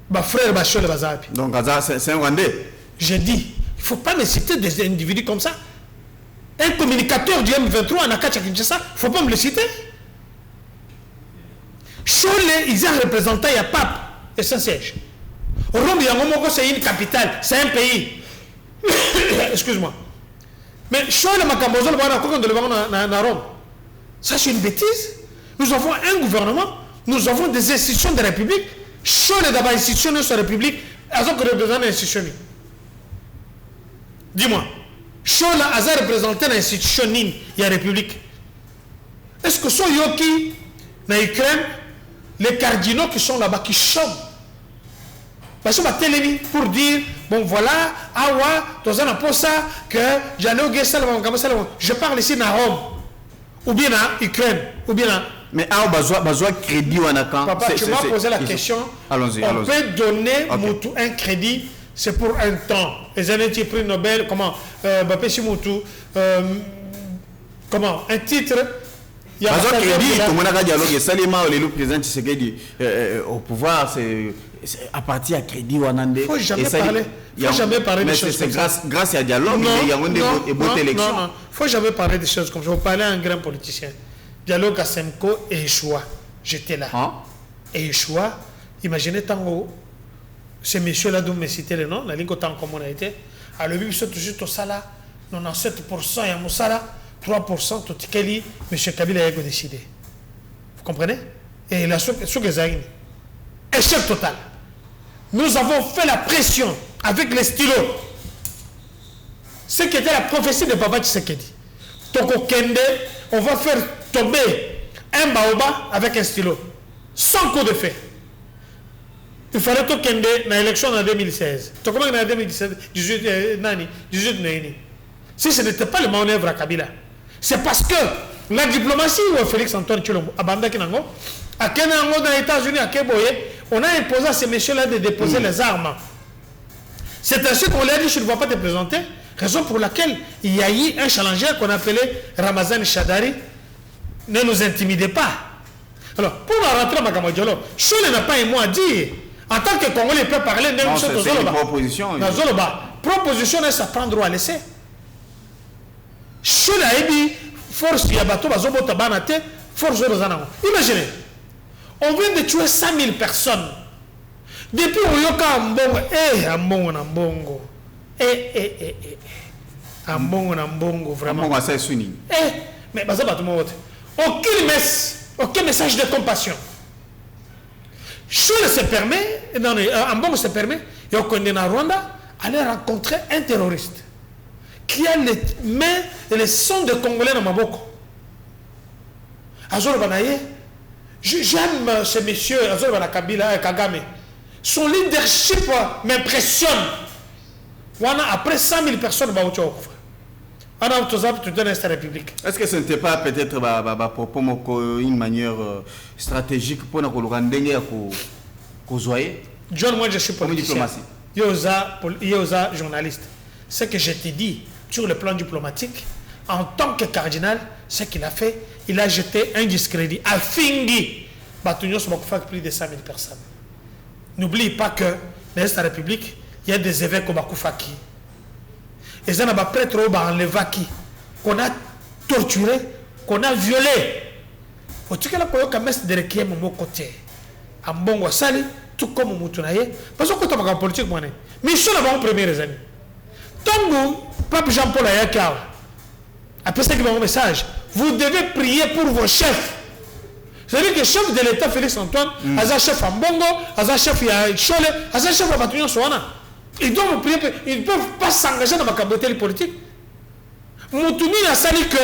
Bah frère bah Chol les Alpes. Donc c'est un Rwandais. J'ai dit, il ne faut pas me citer des individus comme ça. Un communicateur du M23 en Akacha Kinshasa, il ne faut pas me le citer. Chol ils ont représenté il y a pape et son siège. Rome, c'est une capitale, c'est un pays. Excuse-moi. Mais ça c'est une bêtise. Nous avons un gouvernement, nous avons des institutions de la République. Chol est d'abord institution de la République, elles ont représenté l'institution. Dis-moi, Chol a représenté l'institution de la République. Est-ce que ce Yoki, en Ukraine, les cardinaux qui sont là-bas, qui chantent parce que pour dire, bon voilà, que je parle ici à Rome, ou bien à Ukraine, ou bien à... Mais à besoin crédit ou Papa, tu m'as posé la question. Allons-y. On peut donner un crédit, c'est pour un temps. Les années qui prix Nobel, comment comment un titre. Il y a un crédit, comme on a dialogue, le président Tshisekedi au pouvoir, c'est à partir de crédit ou anandé. Il ne faut jamais parler de choses comme ça. C'est grâce à dialogue, il y a une bonne élection. Non, il ne faut jamais parler de choses comme ça. Vous parlez à un grand politicien. Dialogue à Semco et Yeshua. J'étais là. Et Yeshua, imaginez tant ces messieurs-là dont me cité le nom, la ligne autant comme on a été. À le but, c'est toujours tout ça là. 97% il y a Moussala, 3% tout Keli, M. Kabila a décidé. Vous comprenez? Et la chose que j'ai échec total. Nous avons fait la pression avec les stylos. Ce qui était la prophétie de Baba Tshisekedi. Toko Kende, on va faire tomber un baobab avec un stylo. Sans coup de fait. Il fallait Toko Kende dans l'élection en 2016. Toko Kende en 2017, 18 Nani. Si ce n'était pas le manœuvre à Kabila, c'est parce que la diplomatie où Félix Antoine Tshilombo, à Banda Kinango, à Kenango dans les États-Unis, à Keboye, on a imposé à ces messieurs-là de déposer les armes. C'est ainsi qu'on leur a dit, je ne vais pas te présenter, raison pour laquelle il y a eu un challenger qu'on appelait Ramazan Chadari. Ne nous intimidez pas. Alors, pour rentrer à Makamodjolo, Chole n'a pas un mot à dire. En tant que Congolais, il peut parler d'un chose aux Zoloba. Proposition. Proposition, ça prend droit à laisser. Chole a dit, force Yabato, force Rozanamo. Imaginez. On vient de tuer 100 000 personnes. Depuis Oyoka Mbongo, Ambongo. Ambongo, vraiment. Mais aucun message de compassion. Chole se permet, Ambongo se permet, et on connaît dans Rwanda, aller rencontrer un terroriste qui a les mains et les sons de Congolais dans Maboko. Azor Banaye. J'aime ce monsieur, Kagame. Son leadership m'impressionne. Après 100 000 personnes, est-ce que ce n'était pas peut-être une manière stratégique pour nous rendre John, moi je suis politicien. Yosa journaliste. Ce que je t'ai dit sur le plan diplomatique, en tant que cardinal, ce qu'il a fait, il a jeté un discrédit à Fingi. Plus de 100 000 personnes. N'oublie pas que dans la République, il y a des évêques au Bakoufaki. Et il y a des prêtres au Bakoufaki qu'on a torturé, qu'on a violé. Au tout cas, il y a des gens qui sont mon côté. En bon sali, tout comme au Moutunaye. Parce que quand on a politique, mais ils sont là-bas en première année. Tant que Pape Jean-Paul Ayakao, après ça, il y a un message. Vous devez prier pour vos chefs. C'est-à-dire que le chef de l'État, Félix Antoine, a un chef en Bongo, a un chef à Chole, a un chef à Batuyon Soana. Ils ne peuvent pas s'engager dans ma cabotelle politique. Moutoumi a sali que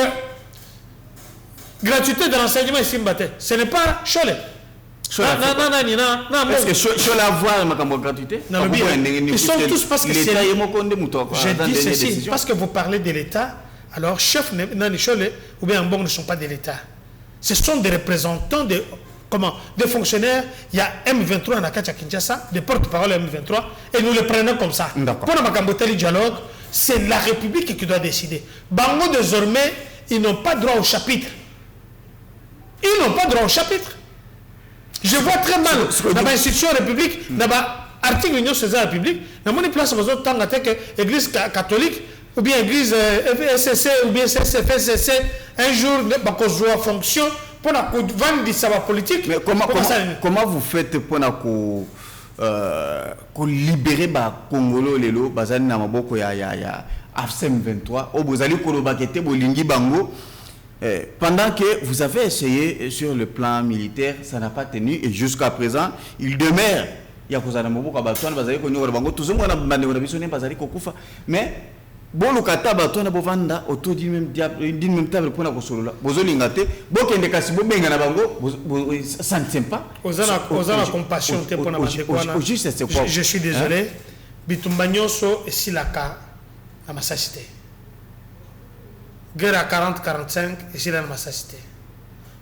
gratuité de l'enseignement ici mbaté. Ce n'est pas Cholet. Est-ce que Cholet avoir ma gratuité? Ils sont tous parce que c'est j'ai dit ceci, parce que vous parlez de l'État, alors chef Nani Cholet ou bien Mbong ne sont pas de l'État. Ce sont des représentants de des fonctionnaires. Il y a M23 en Akacha Kinshasa, des porte-parole M23, et nous les prenons comme ça. Pour le Macamboteli dialogue, c'est la République qui doit décider. Bango, désormais, ils n'ont pas droit au chapitre. Ils n'ont pas droit au chapitre. Je vois très mal dans l'institution République, dans l'article Union César République, dans mon place, vous avez tant que l'église catholique, ou bien l'église FSC, ou bien CCFSC, un jour, vous avez fonction. Pour la vendre du savoir politique. Mais comment vous faites pour libérer les Congolais lelo bazali na maboko ya AFSM 23 au bozali kolobakete bolingi bango pendant que vous avez essayé sur le plan militaire, ça n'a pas tenu et jusqu'à présent il demeure ya kozana maboko batwana bazali konyola bango tout monde na bande na biso ne bazali kokufa mais bon kata bato na bovanda autour d'une même table pour na kosolola bozolinga te bokende kasi bobenga na bango ça ne tient pas ozana compassion te pour na bandekwana je suis désolé bitumba nyonso esilaka na masasité guerre à 40-45 esila na masasité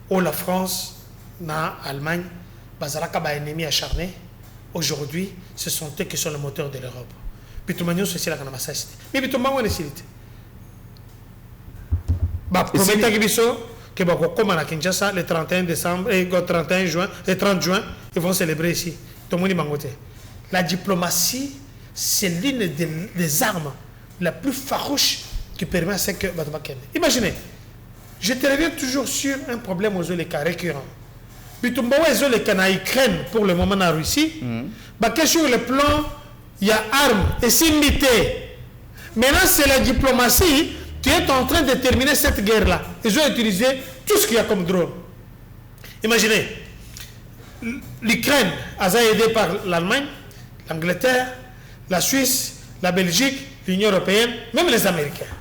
ou la France na Allemagne bazalaka ba ennemi acharné aujourd'hui ce sont eux qui sont le moteur de l'Europe. Bitumagnon c'est la canamassacité. Mais bitumagnon est silité. Bah promettant que biso que bah comme à Kinshasa le 31 décembre et le 31 juin et 30 juin ils vont célébrer ici. Tout le monde mangoté. La diplomatie c'est l'une des armes la plus farouche qui permet à ce que imaginez. Je te reviens toujours sur un problème aux Oleka récurrent. Bitumagnon est Oleka na Ukraine pour le moment en Russie. Bah que sur le plan il y a armes et similité. Maintenant, c'est la diplomatie qui est en train de terminer cette guerre-là. Ils ont utilisé tout ce qu'il y a comme drone. Imaginez, l'Ukraine a été aidée par l'Allemagne, l'Angleterre, la Suisse, la Belgique, l'Union européenne, même les Américains.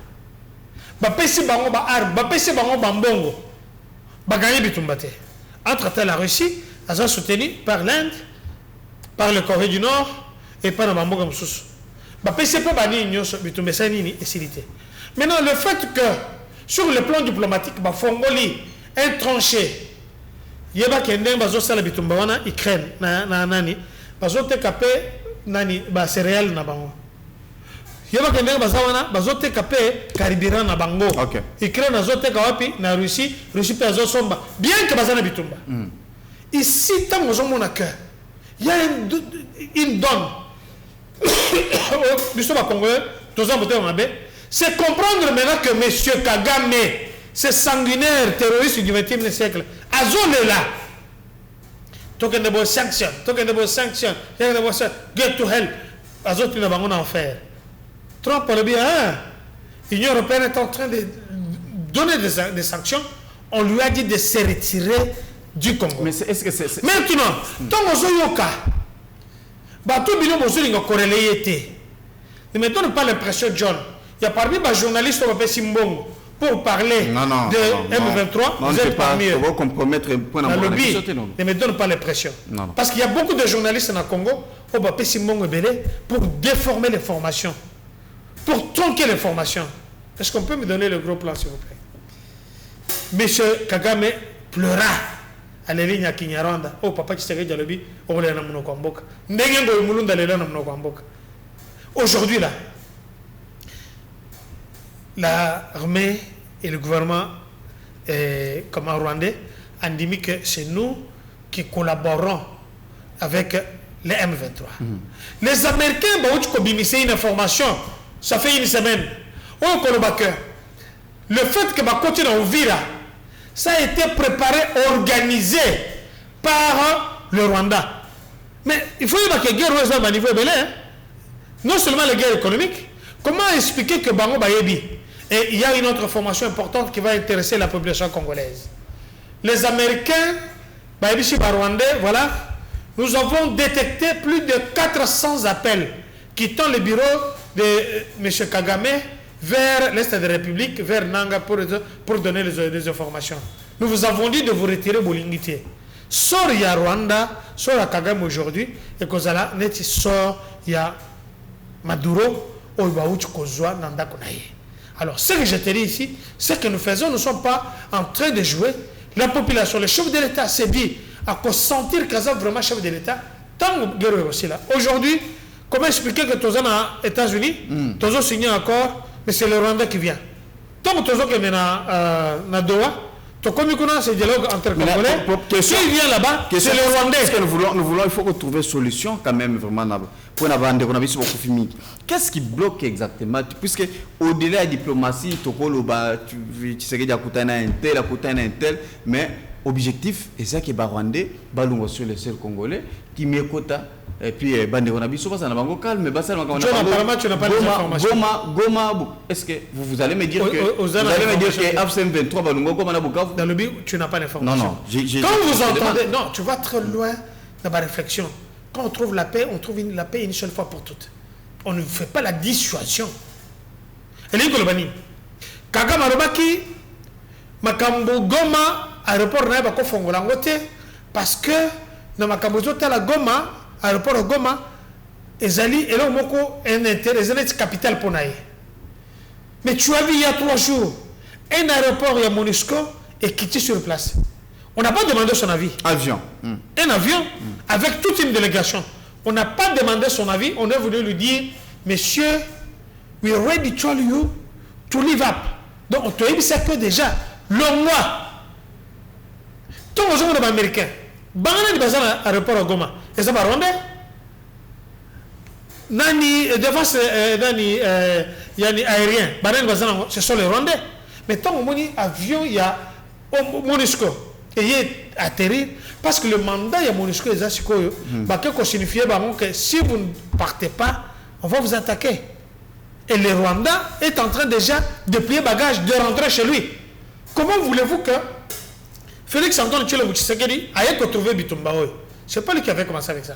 Bapesi bango ba armes, bapesi bango bambongo, bagani bitumbate. Entre-temps, la Russie a été soutenue par l'Inde, par le Corée du Nord. Et pas dans ma mort comme ça. Maintenant, le fait que sur le plan diplomatique, Fongoli est tranché. Il y a des gens qui ont Ukraine, nani, bazo te capé nani, céréales na bango. Il y a des gens qui ont bazo te capé carburant na bango. Ukraine bazo te kawapi na Russie pe bazo somba. Bien que bazana bitumba. Ici, tant que mon cœur, il y a une donne. C'est comprendre maintenant que M. Kagame, ce sanguinaire terroriste du XXe siècle, a zone là. Token de sanction, get to help. Azot n'a pas en faire. Trump le bien, l'Union européenne est en train de donner des sanctions. On lui a dit de se retirer du Congo. Mais est-ce que c'est maintenant, tant que tout le monde est corrélé. Ne me donne pas l'impression, John. Il y a parmi les journalistes qui ont fait Simbong pour parler de M23. Vous êtes parmi eux. Ne me donne pas l'impression. Parce qu'il y a beaucoup de journalistes dans le Congo qui ont fait Simbong pour déformer l'information, pour tronquer l'information. Est-ce qu'on peut me donner le gros plan, s'il vous plaît? Monsieur Kagame pleura. À la ligne à Kinyarwanda, oh papa Tshisekedi Dialobi, on l'a nommé Kwamboka. N'engengo mulunda le nommé Kwamboka. Aujourd'hui là, l'armée et le gouvernement comme rwandais ont dit que c'est nous qui collaborons avec les M23. Les Américains, ont une information, ça fait une semaine. Oh Kolobaka, le fait que ma continue à Ouvira, ça a été préparé, organisé par le Rwanda. Mais il faut dire que la guerre est à niveau belé. Non seulement la guerre économique, comment expliquer que Bango Bayebi, et il y a une autre formation importante qui va intéresser la population congolaise. Les Américains, Bayebi Rwandais, voilà, nous avons détecté plus de 400 appels quittant le bureau de M. Kagame vers l'Est de la République, vers Nanga pour donner les informations. Nous vous avons dit de vous retirer Bolingité. Sort il y a Rwanda, sort il y a Kagame aujourd'hui, et Kozala, neti sort il y a Maduro, Oibauch Kozwa, Nanda Konaye. Alors, ce que je te dis ici, ce que nous faisons, nous ne sommes pas en train de jouer. La population, le chef de l'État s'est dit à consentir qu'il y a vraiment chef de l'État. Tant que aussi là. Aujourd'hui, comment expliquer que tous aux États-Unis, tous ont signé un accord, mais c'est le Rwanda qui vient. Tant que tous ont na Doha, tu comme ce dialogue entre Congolais, qui vient là-bas, c'est le Rwandais. Qu'est-ce que nous voulons, il faut trouver une solution quand même vraiment pour qu'est-ce qui bloque exactement? Puisque au-delà de la diplomatie, tu sais qu'il y a un tel, mais objectif, et c'est ça qui est Rwandais, Balungo sur le sol congolais, qui m'écoute, et puis Banderonabiso, ça n'a pas calme, mais ça n'a pas tu n'as pas d'informations. Goma, est-ce que vous allez me dire que AFCM 23 Balungo, Goma na Bukavu? Dans le but, tu n'as pas d'informations. Non, quand vous entendez, non, tu vas très loin dans ma réflexion. Quand on trouve la paix, on trouve la paix une seule fois pour toutes. On ne fait pas la dissuasion. Et les Golobani, Kagame Arobaki, Makambo Goma, aéroport na ba ko fongola ngote parce que na makambo zota la Goma, aéroport Goma, ezali elo moko un intérêt, ezali capital ponaye. Mais tu as vu il y a 3 jours un aéroport il y a MONUSCO est quitté sur place. On n'a pas demandé son avis. Avion. Un avion avec toute une délégation. On n'a pas demandé son avis. On est venu lui dire, monsieur, we already told you to live up. Donc on te dit que déjà, le mois, tous les gens américains, Bangana de Bazan à l'aéroport Goma, et ça va rendre. Nani défense nani yani aérien, Bangana de Bazan, ce sont les Rwandais. Mais tant qu'on dit avion, il y a MONUSCO. Et il est atterri parce que le mandat il y a MONUSCO et Zasikoyo qu'on signifie que si vous ne partez pas, on va vous attaquer. Et le Rwanda est en train déjà de plier bagage, de rentrer chez lui. Comment voulez-vous que Félix Antoine Tshilombo Tshisekedi aille retrouver Bitumba? Ce n'est pas lui qui avait commencé avec ça.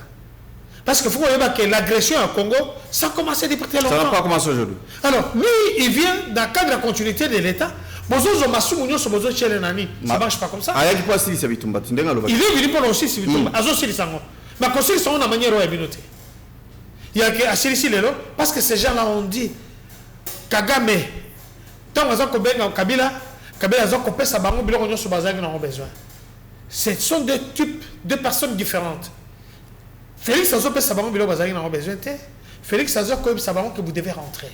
Parce qu'il faut que l'agression au Congo, ça a commencé depuis très longtemps. Ça n'a pas commencé aujourd'hui. Alors, lui, il vient dans le cadre de la continuité de l'État. Ça ne marche pas comme ça. Il est venu pour aussi, mais il y a manière il y a que Assirisi Lelo, parce que ces gens-là ont dit Kagame, tant que Kabila ce sont deux types, deux personnes différentes. Félix Azo Sabaron Bilo Bazari n'a pas besoin. Félix Azo Sabaron que vous devez rentrer.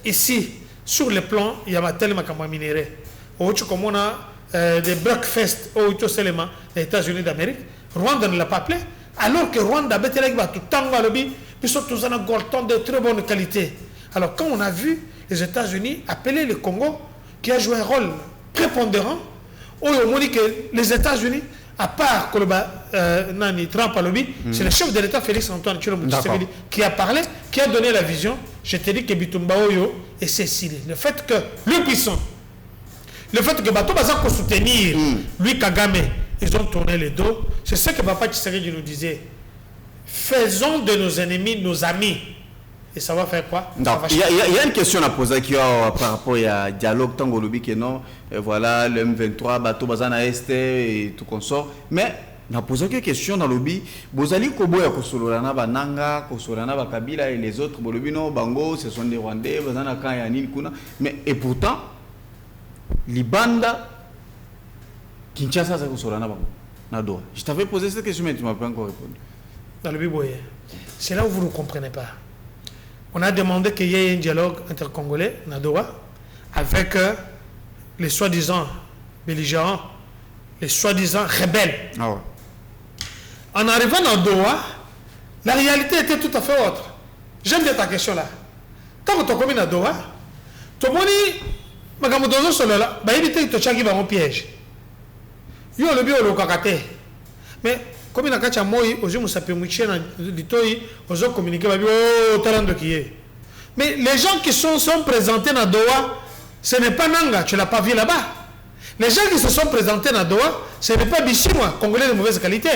Ici, sur le plan, il y a tellement de minéraux. Au comme on a des breakfast au Itoselema, les États-Unis d'Amérique, Rwanda ne l'a pas appelé, alors que Rwanda a été tout temps à l'objet, puis surtout un Gorton de très bonne qualité. Alors quand on a vu les États-Unis appeler le Congo, qui a joué un rôle prépondérant, on a dit que les États-Unis, à part Trump à l'objet, c'est le chef de l'État Félix Antoine Tshilombo Tshisekedi qui a parlé, qui a donné la vision. Je te dis que Bitumba Oyo et Cécile, le fait que le puissant, le fait que Bato Bazar pour soutenir lui Kagame, ils ont tourné le dos. C'est ce que Papa Tshisekedi nous disait. Faisons de nos ennemis nos amis. Et ça va faire quoi? Il y a une question à poser qui par rapport à dialogue Tangolobi que non, voilà le M23, Bato Bazana Est et tout consort. Mais on a posé quelques questions dans le lobby. Bozali Koboya Kosolana Bananga, Kosolana Bakabila et les autres, Bolobino, Bango, ce sont des Rwandais, Bazana Kanyanil Kuna. Mais et pourtant, Libanda, Kinshasa, c'est Kosolana Bango. Nado. Je t'avais posé cette question, mais tu ne m'as pas encore répondu. Dans le Biboye, c'est là où vous ne comprenez pas. On a demandé qu'il y ait un dialogue intercongolais, Nadoa, avec les soi-disant belligérants, les soi-disant rebelles. Ah ouais. En arrivant à Doha, la réalité était tout à fait autre. J'aime bien ta question là. Quand tu as commis à Doha, tu as dit, Magamodozo Solola, il y a des gens qui vont au piège. Il y a le bio au kakate. Mais, comme il y a des gens qui ont communiqué, mais les gens qui sont présentés à Doha, ce n'est pas Nanga, tu ne l'as pas vu là-bas. Les gens qui se sont présentés à Doha, ce n'est pas Bichinois, Congolais de mauvaise qualité.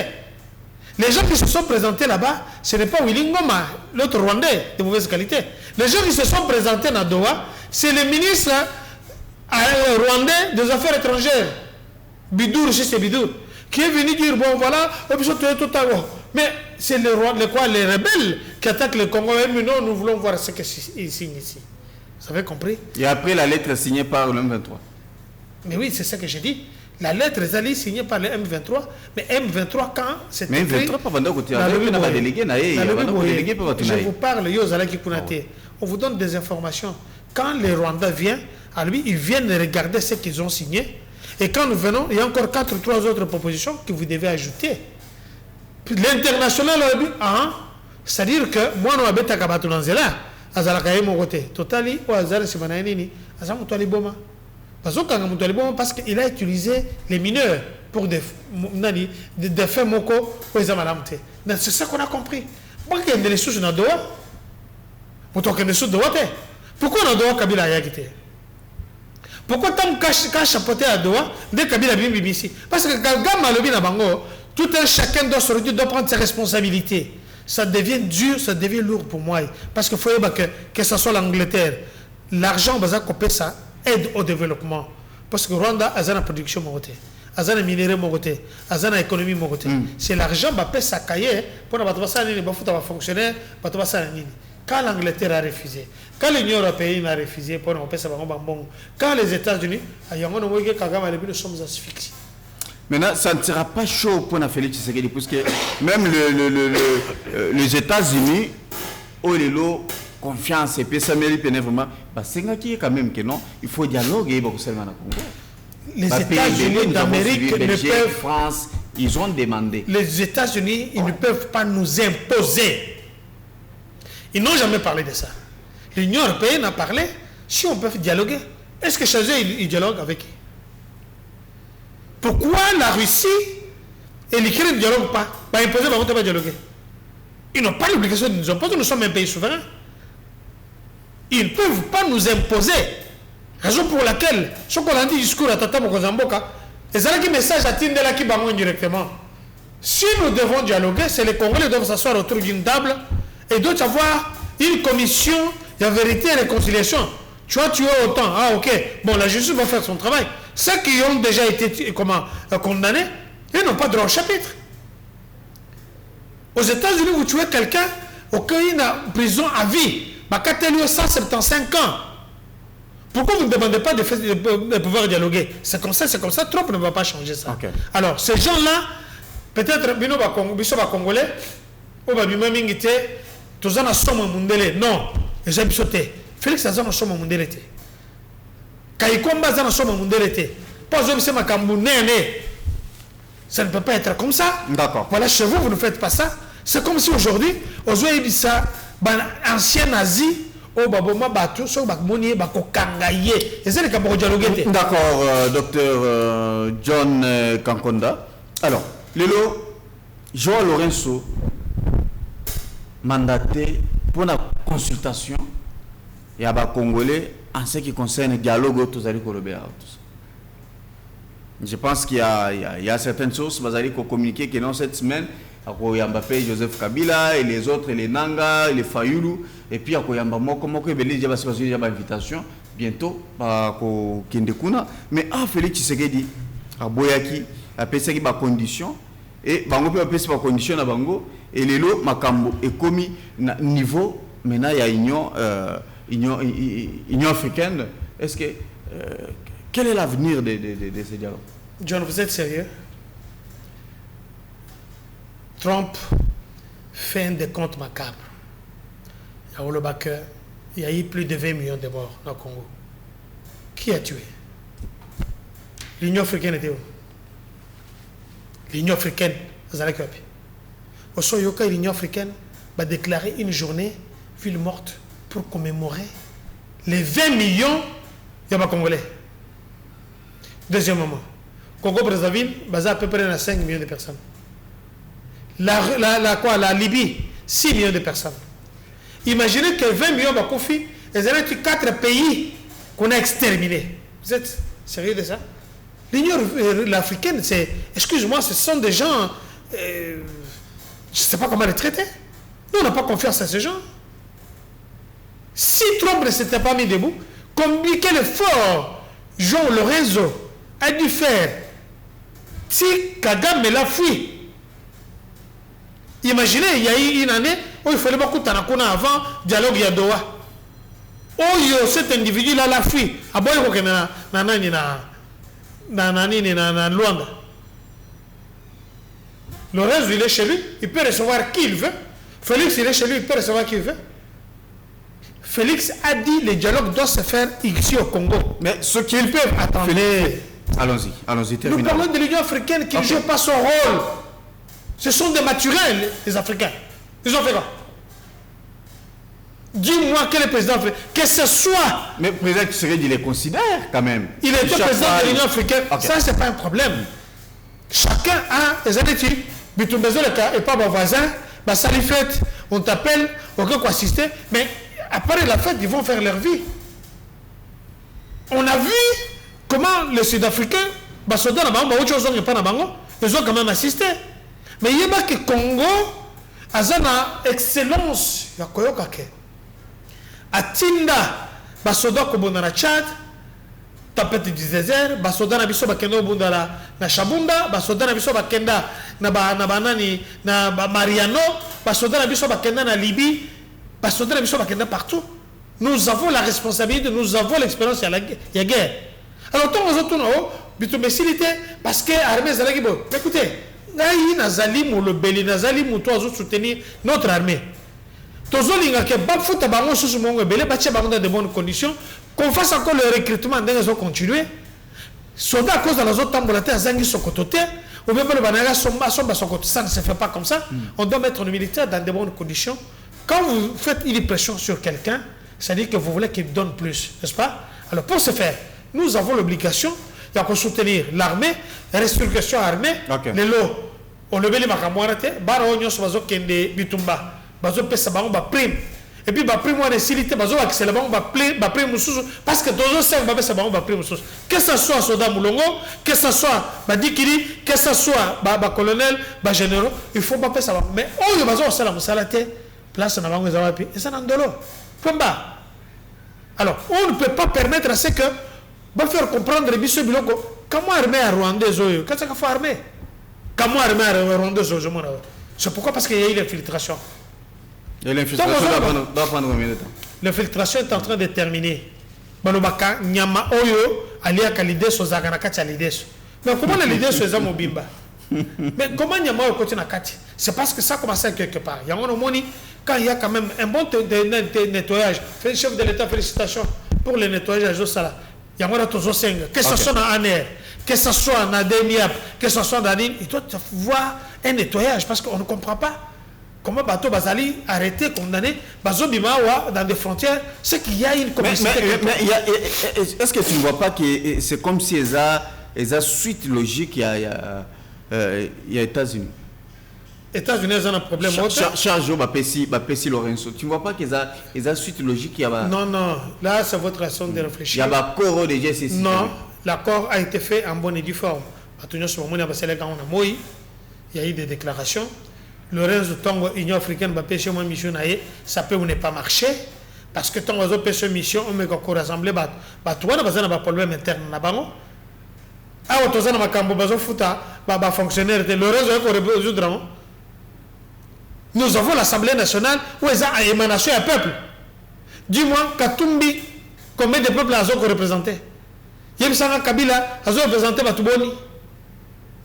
Les gens qui se sont présentés là-bas, ce n'est pas Willy Ngoma, l'autre Rwandais de mauvaise qualité. Les gens qui se sont présentés à Doha, c'est le ministre rwandais des Affaires étrangères, Bidour, c'est Bidour, qui est venu dire, bon voilà, mais c'est les rebelles qui attaquent le Congo. Mais non, nous voulons voir ce qu'ils signent ici. Vous avez compris? Et après la lettre signée par le M23. Mais oui, c'est ça que j'ai dit. La lettre est allée signée par le M23, mais M23 quand c'est mais M23 pas vendre côté délégué je vous parle on vous donne des informations. Quand les Rwandais viennent, à lui, ils viennent regarder ce qu'ils ont signé. Et quand nous venons, il y a encore 4 ou 3 autres propositions que vous devez ajouter. L'international a dit, c'est-à-dire que moi, nous avons été là, parce qu'il a utilisé les mineurs pour des faits moko. C'est ça qu'on a compris. Pourquoi il y a des sous dans le doigt? Pourquoi on a doigt Kabila a quitté? Pourquoi tant qu'à chapeauter à doigt dès Kabila bien ici? Parce que tout un chacun doit prendre ses responsabilités. Ça devient dur, ça devient lourd pour moi. Parce qu'il faut que ce soit l'Angleterre. L'argent, ça aide au développement. Parce que Rwanda a une production, a une minerai, a une économie. C'est l'argent qui peut s'accueillir pour que fonctionner. Quand l'Angleterre a refusé, quand l'Union européenne a refusé, quand les États-Unis, nous sommes asphyxiés. Maintenant, ça ne sera pas chaud pour Félix Tshisekedi, parce que même les États-Unis, confiance et puis ça mérite vraiment. C'est quand même que non, il faut dialoguer avec le Congo. Les États-Unis d'Amérique ne peuvent. France, ils ont demandé. Les États-Unis, ils ne peuvent pas nous imposer. Ils n'ont jamais parlé de ça. L'Union européenne a parlé. Si on peut dialoguer, est-ce que chez eux ils dialoguent avec qui? Pourquoi la Russie et l'Ukraine ne dialoguent pas? Imposer, on ne peut pas dialoguer. Ils n'ont pas l'obligation de nous imposer. Nous sommes un pays souverain. Ils ne peuvent pas nous imposer. Raison pour laquelle, ce qu'on a dit discours à Tata Mokozamboka, les alaki message à Tindela qui bango indirectement. Si nous devons dialoguer, c'est les Congolais doivent s'asseoir autour d'une table et doivent avoir une commission de vérité et réconciliation. Tu vois, tu es autant. Ah, ok. Bon, la justice va faire son travail. Ceux qui ont déjà été condamnés, ils n'ont pas droit au chapitre. Aux États-Unis, vous tuez quelqu'un, aucun a prison à vie. Bakate lui 175 ans. Pourquoi vous ne demandez pas de pouvoir dialoguer? C'est comme ça, Trump ne va pas changer ça. Okay. Alors, ces gens-là, peut-être, Biso Congolais, ou Babima Mingite, tous en somme mundele. Non, les gens sauté. Félix Azan en somme mundele. Kaikomba Azan en somme mundele. Pas obligé ma kambounene. Ça ne peut pas être comme ça. D'accord. Voilà, chez vous, vous ne faites pas ça. C'est comme si aujourd'hui, aux ça, ancien nazi, d'accord, docteur John Kankonda. Alors, Lelo, Joao Lorenzo, mandaté pour la consultation et à Congolais en ce qui concerne le dialogue tous les Je pense qu'il y a certaines sources qui ont communiqué que dans cette semaine, il y a Mbappé, Joseph Kabila et les autres, les Nanga, les Fayulu, et puis il y a une invitation bientôt par Kendekuna. Mais Félix Tshisekedi, à Boyaki, a fait des conditions, et Bango peut appeler des conditions à Bango, et les lots, Makambo, est commis niveau, maintenant il y a Union africaine. Est-ce que. Quel est l'avenir de ces dialogues? John, vous êtes sérieux? Trump fait un décompte macabre. Il y a eu plus de 20 millions de morts dans le Congo. Qui a tué? L'Union africaine était où? L'Union africaine, vous allez copier. Au Soyoka, l'Union africaine va déclarer une journée ville morte pour commémorer les 20 millions de Congolais. Deuxième moment, Congo-Brazzaville, à peu près 5 millions de personnes. La Libye, 6 millions de personnes. Imaginez que 20 millions de conflits, ils ont 4 pays qu'on a exterminés. Vous êtes sérieux de ça? L'Union africaine, excuse-moi, ce sont des gens Je ne sais pas comment les traiter. Nous, on n'a pas confiance à ces gens. Si Trump ne s'était pas mis debout, quel effort Jean Lorenzo a dû faire si Kagame l'a fui. Imaginez, il y a eu une année où il fallait beaucoup Tanakuna avant dialogue Yadoa. Oh, cet individu-là l'a fui. Ah bon, il faut que Luanda. Lorenzo, il est chez lui, il peut recevoir qui il veut. Félix, il est chez lui, il peut recevoir qui il veut. Félix a dit que le dialogue doit se faire ici au Congo. Mais ce qu'ils peuvent attendre. Allons-y, terminons. Nous parlons de l'Union africaine qui ne joue pas son rôle. Ce sont des maturels, les Africains. Ils ont fait quoi? Dis-moi quel est le président africain. Que ce soit. Mais le président Tshisekedi, il les considère quand même. Il est le président de l'Union africaine. Okay. Ça, ce n'est pas un problème. Chacun a des attitudes. Bitumbezo et pas mon voisin. Bah, ça lui fait. On t'appelle, aucun quoi assister. Mais après la fête, ils vont faire leur vie. On a vu comment les Sud-Africains, bah, soldats, autre chose, ils ont quand même assisté. Mais il y a que Congo a une excellence. Il y a quoi Atinda, basoda ko bonda na Tchad, tapete du désert, basoda na biso bakendo bonda na Chabunda, basoda na biso bakenda na banani na Mariano, basoda na biso bakenda na Libye, basoda na biso bakenda partout. Nous avons la responsabilité, nous avons l'expérience de la guerre. Alors tant que nous avons bitumbesilité parce que l'armée zalaki bon. Écoutez, ngai nazali mo le beli nazali mo toi soutenir notre armée. Tozolinga ke ba futa bango susu mongo belé ba tcheba dans de bonnes conditions, qu'on fasse encore le recrutement dans les continuer. Soda à cause de la zone tambolaté zangi sokototé ou même le banaga somba sokoto, ça ne se fait pas comme ça. On doit mettre nos militaires dans de bonnes conditions. Quand vous faites une pression sur quelqu'un, ça dit que vous voulez qu'il donne plus, n'est-ce pas? Alors pour ce faire, nous avons l'obligation de soutenir l'armée, la restructuration armée, les lots. On le met les makamouarate, baronio sozo kende bitumba. Bazo pesa bango ba prime et puis ba prime on silité bazo accès bango ba prime mususu parce que dozo cinq ba pesa bango ba prime mususu que ça soit soda mulongo que ça soit ba dikiri que ça soit ba colonel ba généraux il faut pas pesa bango mais oyo bazo sala musalate place na bango zawapi et ça ndolo pomba. Alors on ne peut pas permettre à ce que ba faire comprendre biso biloko comment armée à rwandais oyo qu'est-ce qu'il faut armée comment armée à rwandais oyo c'est pourquoi parce qu'il y a eu l'infiltration. Et l'infiltration doit prendre combien de temps? L'infiltration est en train de terminer. Balobaka, Nyama Oyo, Alia Kalides, Ozaganakati Alides. Mais comment les leaders sont Mobimba? Mais comment Nyama Oyo continue à Kati? C'est parce que ça commence à quelque part. Il y a un moment quand il y a quand même un bon nettoyage. Chef de l'État, félicitations pour le nettoyage de ça. Il y a un tozo senga. Que ce soit dans ANR, que ce soit dans DEMIAP, que ce soit dans ANIN, il doit voir un nettoyage parce qu'on ne comprend pas. Comment Bato Bazali arrêté, condamné, Bazo Bimawa dans des frontières, c'est qu'il y a une complicité. Est-ce que tu ne vois pas que c'est comme si il y a suite logique, il y a États-Unis? États-Unis ont un problème. Charles Bapessi Lorenzo, tu ne vois pas qu'il y a suite logique? Non, là c'est votre façon de réfléchir. Il y a un accord de GCC. Non, l'accord a été fait en bonne et due forme. Il y a eu des déclarations. Le reste du temps, l'Union africaine va pêcher une mission, ça peut ou ne pas marcher, parce que tant que pêche une mission, on va rassembler, on a un problème interne. Nous avons l'Assemblée nationale où il y a une émanation à peuple. Dis-moi, Katumbi, combien de peuples a représenté? Yebisanga Kabila a représenté Batuboni.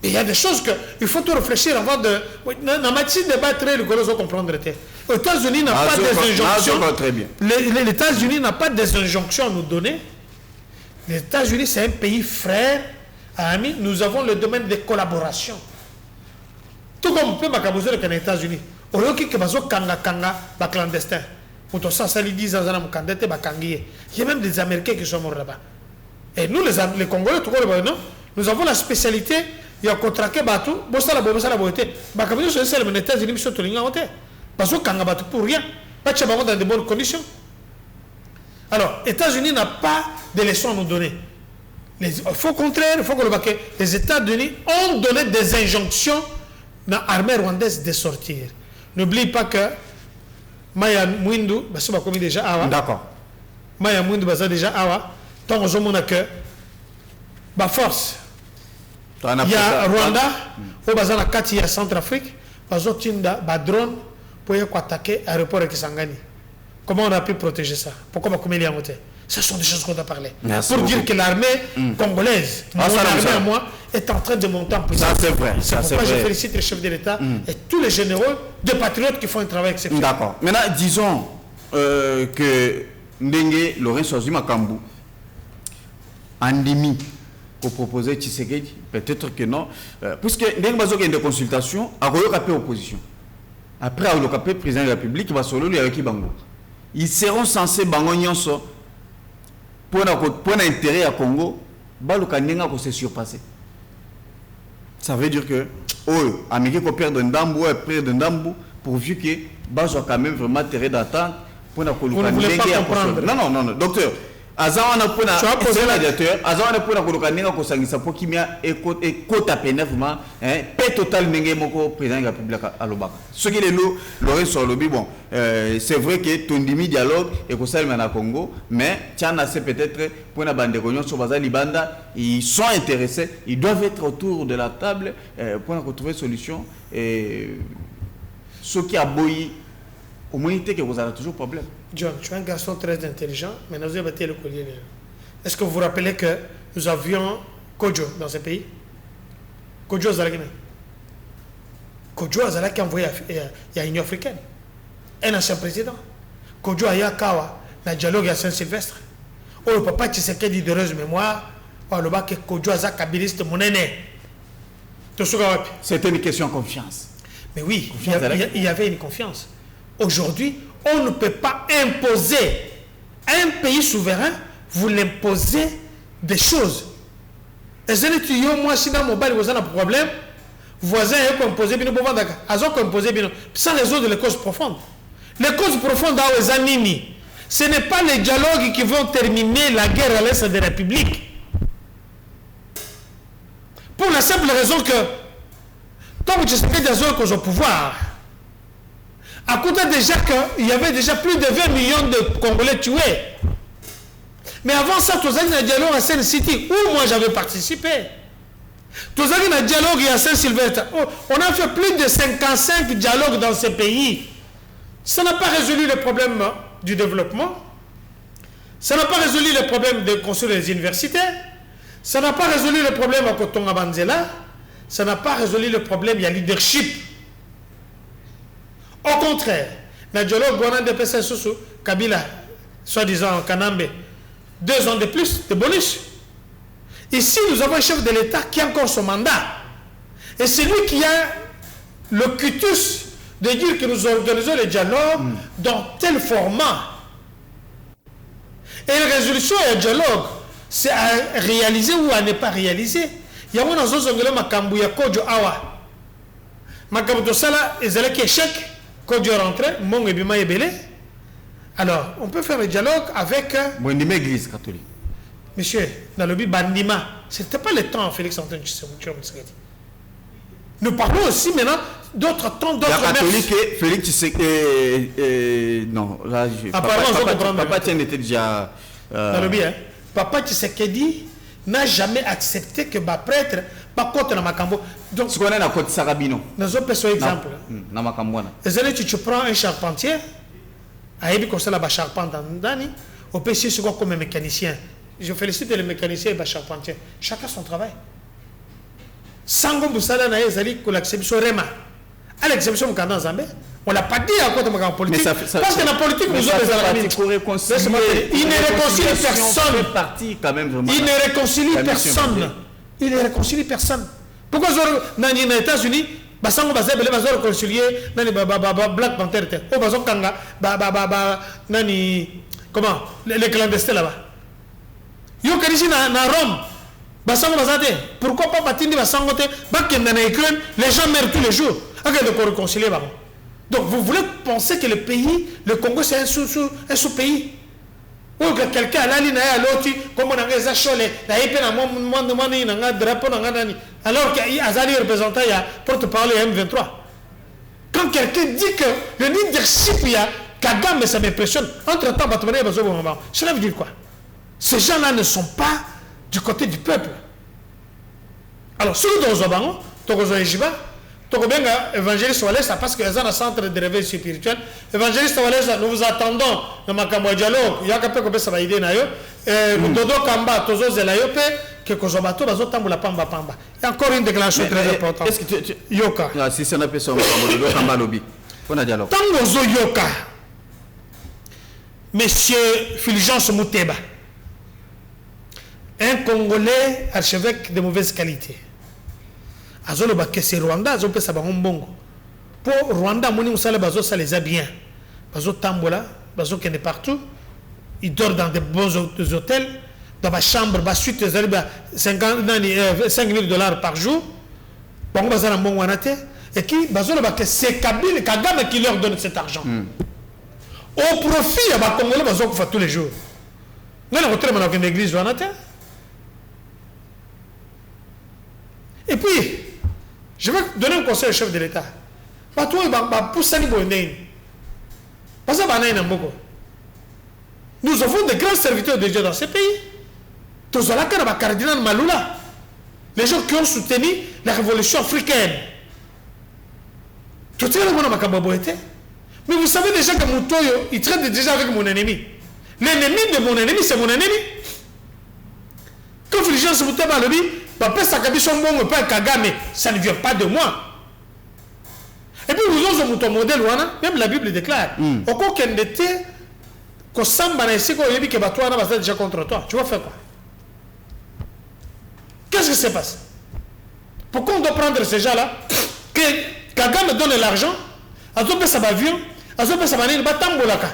Il y a des choses qu'il faut tout réfléchir avant de. Dans ma petite débat très rigolo, vous comprendre. Les États-Unis n'ont pas des injonctions. Les États-Unis n'ont pas des injonctions à nous donner. Les États-Unis, c'est un pays frère, ami. Nous avons le domaine de collaboration. Tout comme on peut m'accaboser les États-Unis. Au lieu que bazo kanga clandestin. Pour tout ça, ça lui dit Zazana Mukandete Bakangiye. Il y a même des Américains qui sont morts là-bas. Et nous, les Congolais, tout le monde, nous avons la spécialité. Il y a un contrat qui est battu, la beauté. C'est les États-Unis qui sont parce que pour rien. Pas dans de bonnes conditions. Alors, les États-Unis n'ont pas de leçons à nous donner. Il faut au contraire, il faut que les États-Unis ont donné des injonctions l'armée rwandaise de sortir. N'oublie pas que Maya Mwindu, parce que commis déjà awa. D'accord. Maya Mwindu baza déjà awa. Tant que on a que ba force. Il y a Rwanda, au bazar la Kati, il y a Centrafrique, bazo tinda ba drone pour y attaquer l'aéroport de Kisangani. Comment on a pu protéger ça? Pourquoi on a monté? Ce sont des choses qu'on a parlé. Merci pour beaucoup. dire que l'armée congolaise, mon armée à moi, est en train de monter en puissance. Ça c'est vrai. C'est pourquoi je félicite les chefs de l'État et tous les généraux de patriotes qui font un travail exceptionnel. D'accord. Maintenant, disons que Ndenge Lorenzo Azuma Kambu Andimi pour proposer Tshisekedi, peut-être que non, puisque Ndenge Bazoka a une consultation, a repris opposition. Après, a repris président de la République, il va solo lui avec Bango. Ils seront censés Bango Nyonso pour l'intérêt à Congo, Baluka Ndenga ko se surpasser. Ça veut dire que oh, Amérique ko perdre Ndambu et perdre Ndambu pourvu que Bazo quand même vraiment intérêt d'attendre pour na koluka Ndenga comprendre. Non, docteur. Azawana pour na médiateur, Azawana pour na koluka Ndenga ko sangisa pour kimia et kota pénévement paix total Ndenga moko président de la République à Lobaka. Ce qui est là Lorenzo Lobi bon c'est vrai que tondimi dialogue et que ça na Congo mais tiana c'est peut-être pour na bande réunion sur Baza Libanda ils sont intéressés, ils doivent être autour de la table pour trouver solution et ce qui a boyi au moins que vous avez toujours problème. John, tu es un garçon très intelligent, mais nous avons battu le collier. Est-ce que vous vous rappelez que nous avions Kodjo dans ce pays? Kodjo Zalakina. Kodjo Zalaki envoyé à l'Union africaine. Un ancien président. Kodjo Aya Kawa, la dialogue à Saint-Sylvestre. Oh, le papa Tshisekedi de heureuse mémoire. Oh, le bac Kodjo Azak Kabiliste, mon aîné. C'était une question de confiance. Mais oui, il y avait une confiance. Aujourd'hui, on ne peut pas imposer un pays souverain, vous l'imposez des choses. Et c'est le moi, si dans mon bail, vous avez un problème, voisin est imposé, sans résoudre les causes profondes. Les causes profondes, ce n'est pas les dialogues qui vont terminer la guerre à l'est de la République. Pour la simple raison que, tant que je sais que des gens au pouvoir, à côté déjà qu'il y avait déjà plus de 20 millions de Congolais tués. Mais avant ça, tous les dialogue à Saint-City, où moi j'avais participé. Tous les dialogue à Saint-Sylvestre, on a fait plus de 55 dialogues dans ce pays. Ça n'a pas résolu le problème du développement. Ça n'a pas résolu le problème de construire les universités. Ça n'a pas résolu le problème à Kotonga Banzela. Ça n'a pas résolu le problème, il y a leadership. Au contraire, le dialogue de PSS Soussou, Kabila, soi-disant Kanambe, 2 ans de plus de bonus. Ici, nous avons un chef de l'État qui a encore son mandat. Et c'est lui qui a le cutus de dire que nous organisons le dialogue dans tel format. Et la résolution et le dialogue, c'est à réaliser ou à ne pas réaliser. Il y a un autre Makambu ya Kodjo Awa. Makambu Tosala, ils allaient qui échec. Kodjo rentré, Mong et Bima Ebele. Alors, on peut faire le dialogue avec. Bandima Église catholique. Monsieur, dans le but Bandima, ce n'était pas le temps, Félix Antoine Tshisekedi. Nous parlons aussi maintenant d'autres temps, d'autres mœurs. Catholique, Félix Tshisekedi. Non, là, Papa Tien était déjà. Dans le but, hein. Papa Tshisekedi n'a jamais accepté que ma prêtre pas contre la Makambo. Donc, ce qu'on a dans côté Sarabino. Nous avons un exemple. Na Makambwana. Tu prends un charpentier, à Ebi comme ça la charpente Dani, au PC c'est quoi comme un mécanicien. Je félicite les mécaniciens et les charpentiers. Chacun son travail. Sango Boussala na ezali pour l'exception Rema. À l'exception de Kanda Zambé, on l'a pas dit à quoi de ma politique. Parce que la politique nous a des amis. Il ne réconcilie personne. Il ne réconcilie personne. Il ne réconcilie personne. Pourquoi dans les États-Unis, Basango Bazabele va réconcilier nani Black Panther au Bazon Kanga nani comment les clandestins là-bas. Yo Kanishi na Rome. Basango Bazate. Pourquoi pas Batindi Basango te Bakenda na Ukraine, les gens meurent tous les jours. De réconcilier. Donc vous voulez penser que le pays, le Congo c'est un sous-pays. Ou que quelqu'un a l'ali na l'autre, comme on a les acholés, la épée na mon drapeau alors qu'il y a Azali représentant, il y a porte-parole M23. Quand quelqu'un dit que le leadership, il y a Kagame, ça m'impressionne. Entre-temps, cela veut dire quoi? Ces gens-là ne sont pas du côté du peuple. Alors, ceux qui sont dans évangéliste Walesa, parce qu'ils ont un centre de réveil spirituel. Évangéliste Walesa, nous vous attendons dans ma cambo dialogue. Il y a quelqu'un qui a idée nayo. Dodo Kamba, Tozo Zelayope, que Kozobato, Bazo Tamboula Pamba Pamba. Il y a encore une déclaration très importante. Est-ce que tu Yoka. Si c'est un peu ça, Dodo Kamba lobby. On a dialogue. Tangozo Yoka. Monsieur Fulgence Mouteba, un Congolais archevêque de mauvaise qualité. Azolo baké c'est Rwanda, azo pe sabango mbongo. Pour Rwanda, moni musala bazo ça les a bien. Bazo tambola, bazo qui est partout. Il dort dans de bons hôtels, dans ma chambre, ma suite 5 000 dollars par jour. Bango bazana mbongo wanate. Et qui bazo le baké c'est Kabila, Kagame qui leur donne cet argent. Au profit, à Congolais bazo qu'on fait tous les jours. Nous on retrouve dans une église wanate. Et puis je vais donner un conseil au chef de l'État. Nous avons de grands serviteurs de Dieu dans ce pays. Cardinal Maloula, les gens qui ont soutenu la révolution africaine. Mais vous savez déjà que Moutoyo, il traite déjà avec mon ennemi. L'ennemi de mon ennemi, c'est mon ennemi. Quand les gens se moutent dans le lit, ça ne vient pas de moi. Et puis nous avons mon modèle, même la Bible déclare. Au cas où était que Samba ici, que toi va déjà contre toi. Tu vas faire quoi? Qu'est-ce qui se passe? Pourquoi on doit prendre ces gens-là? Que Kagame donne l'argent, Azope Sabavion, Azope Sabanine, Batambolaka.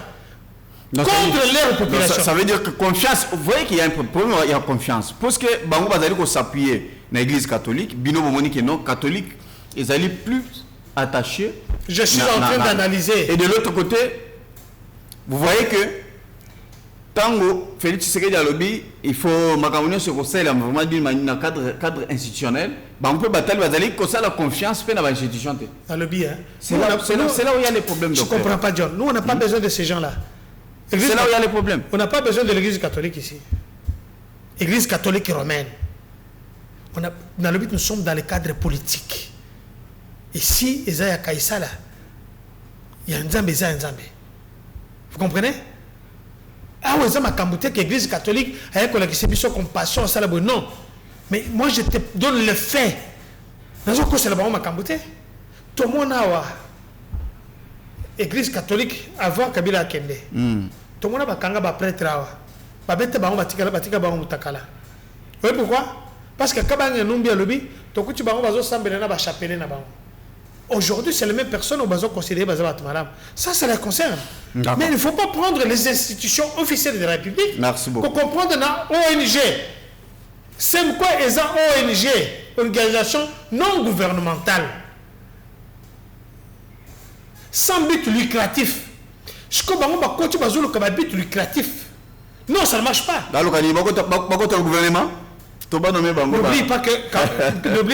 Contre leur population. Ça veut dire que confiance, vous voyez qu'il y a un problème, il y a confiance. Parce que Bango Bazali ko s'appuyer dans l'église catholique, Bino Bomoni que non, catholique, ils allaient plus attachés. Je suis en train d'analyser. Et de l'autre côté, vous voyez que Tango, Félix Tshisekedi a lobby, il faut Makamounia se conseille vraiment d'un cadre institutionnel. On peut battre Bazali, que ça la confiance dans l'institution. Dans le lobby, hein. C'est là où il y a les problèmes. Je ne comprends pas, John. Nous, on n'a pas besoin de ces gens-là. C'est là où il y a les problèmes. On n'a pas besoin de l'église catholique ici. Église catholique romaine. Dans le but, nous sommes dans le cadre politique. Ici, Esaïa Kaïsala, il y a un Nzambe, il y a un Nzambe. Vous comprenez? Ah oui, ça m'a cambouté que l'église catholique a un collègue qui s'est mis sur compassion, ça là, non. Mais moi, je te donne le fait. Dans un coup, c'est là-bas, on m'a cambouté. Tout le monde a église catholique avant Kabila Kende. Tout le monde a kanga ba prêtre awa. Ba bete ba on batika ba on mutakala. Vous voyez pourquoi? Parce que kabanga numbi alobi, to kuti ba on bazo sambela na ba chapelle na ba. Aujourd'hui, c'est les mêmes personnes au bazo considéré bazo batmaram. Ça les concerne. Mais il ne faut pas prendre les institutions officielles de la République. Merci beaucoup. Pour comprendre na ONG. C'est quoi est ONG, organisation non gouvernementale. Sans but lucratif. Je comprends pas quand tu vas le but lucratif. Non, ça ne marche pas. Dans le gouvernement, n'oubliez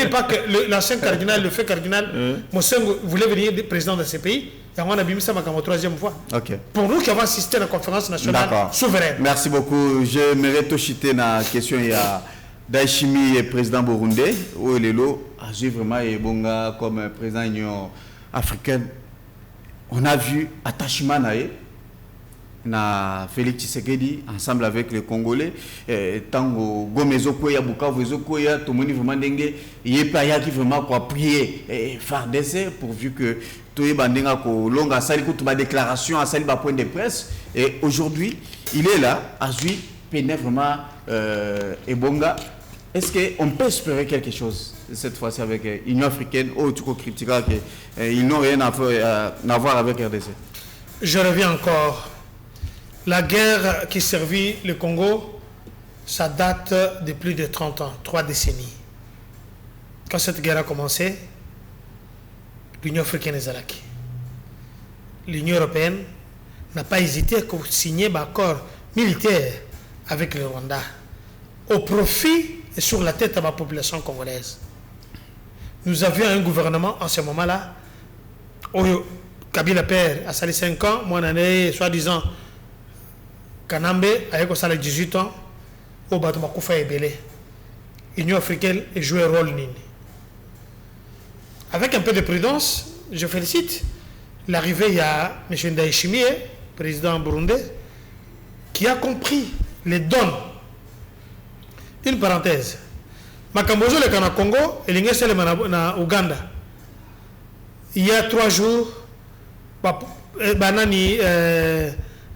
pas que l'ancien cardinal, le fait cardinal, Mosengo voulait venir président de ces pays. Et on a mis ça ma troisième fois. Okay. Pour nous qui avons assisté à la conférence nationale souveraine. Merci beaucoup. Je m'aimerais te citer dans la question. Il y a Daishimi, président burundais, où il est là, j'ai vraiment Ebonga comme président de l'Union africaine. On a vu attachement na Félix Tshisekedi ensemble avec les Congolais. Tango Gomezo Koya Bukavu Koya tout le monde vraiment dengue. Il y a qui vraiment quoi prier FARDC pourvu que tout est bandenga ko longa sali ko tuba déclaration à sali ba point de presse. Et aujourd'hui il est là à Zui peine vraiment Ebonga. Est-ce qu'on peut espérer quelque chose cette fois-ci avec l'Union africaine ou tu critiques qu'ils n'ont rien à voir avec RDC? Je reviens encore. La guerre qui servit le Congo, ça date de plus de 30 ans, 3 décennies. Quand cette guerre a commencé, l'Union africaine est allée. L'Union européenne n'a pas hésité à signer l'accord militaire avec le Rwanda au profit et sur la tête de la population congolaise. Nous avions un gouvernement en ce moment-là, Kabila père a sali 5 ans, moi année soi-disant Kanambe a 18 ans, au Batuma Koufa et Belé. L'Union africaine a joué un rôle nini. Avec un peu de prudence, je félicite l'arrivée, il y a M. Ndayishimiye, président burundais, qui a compris les dons. Une parenthèse. Makambozo le Kana Congo et l'Ingesele na Ouganda. Il y a 3 jours,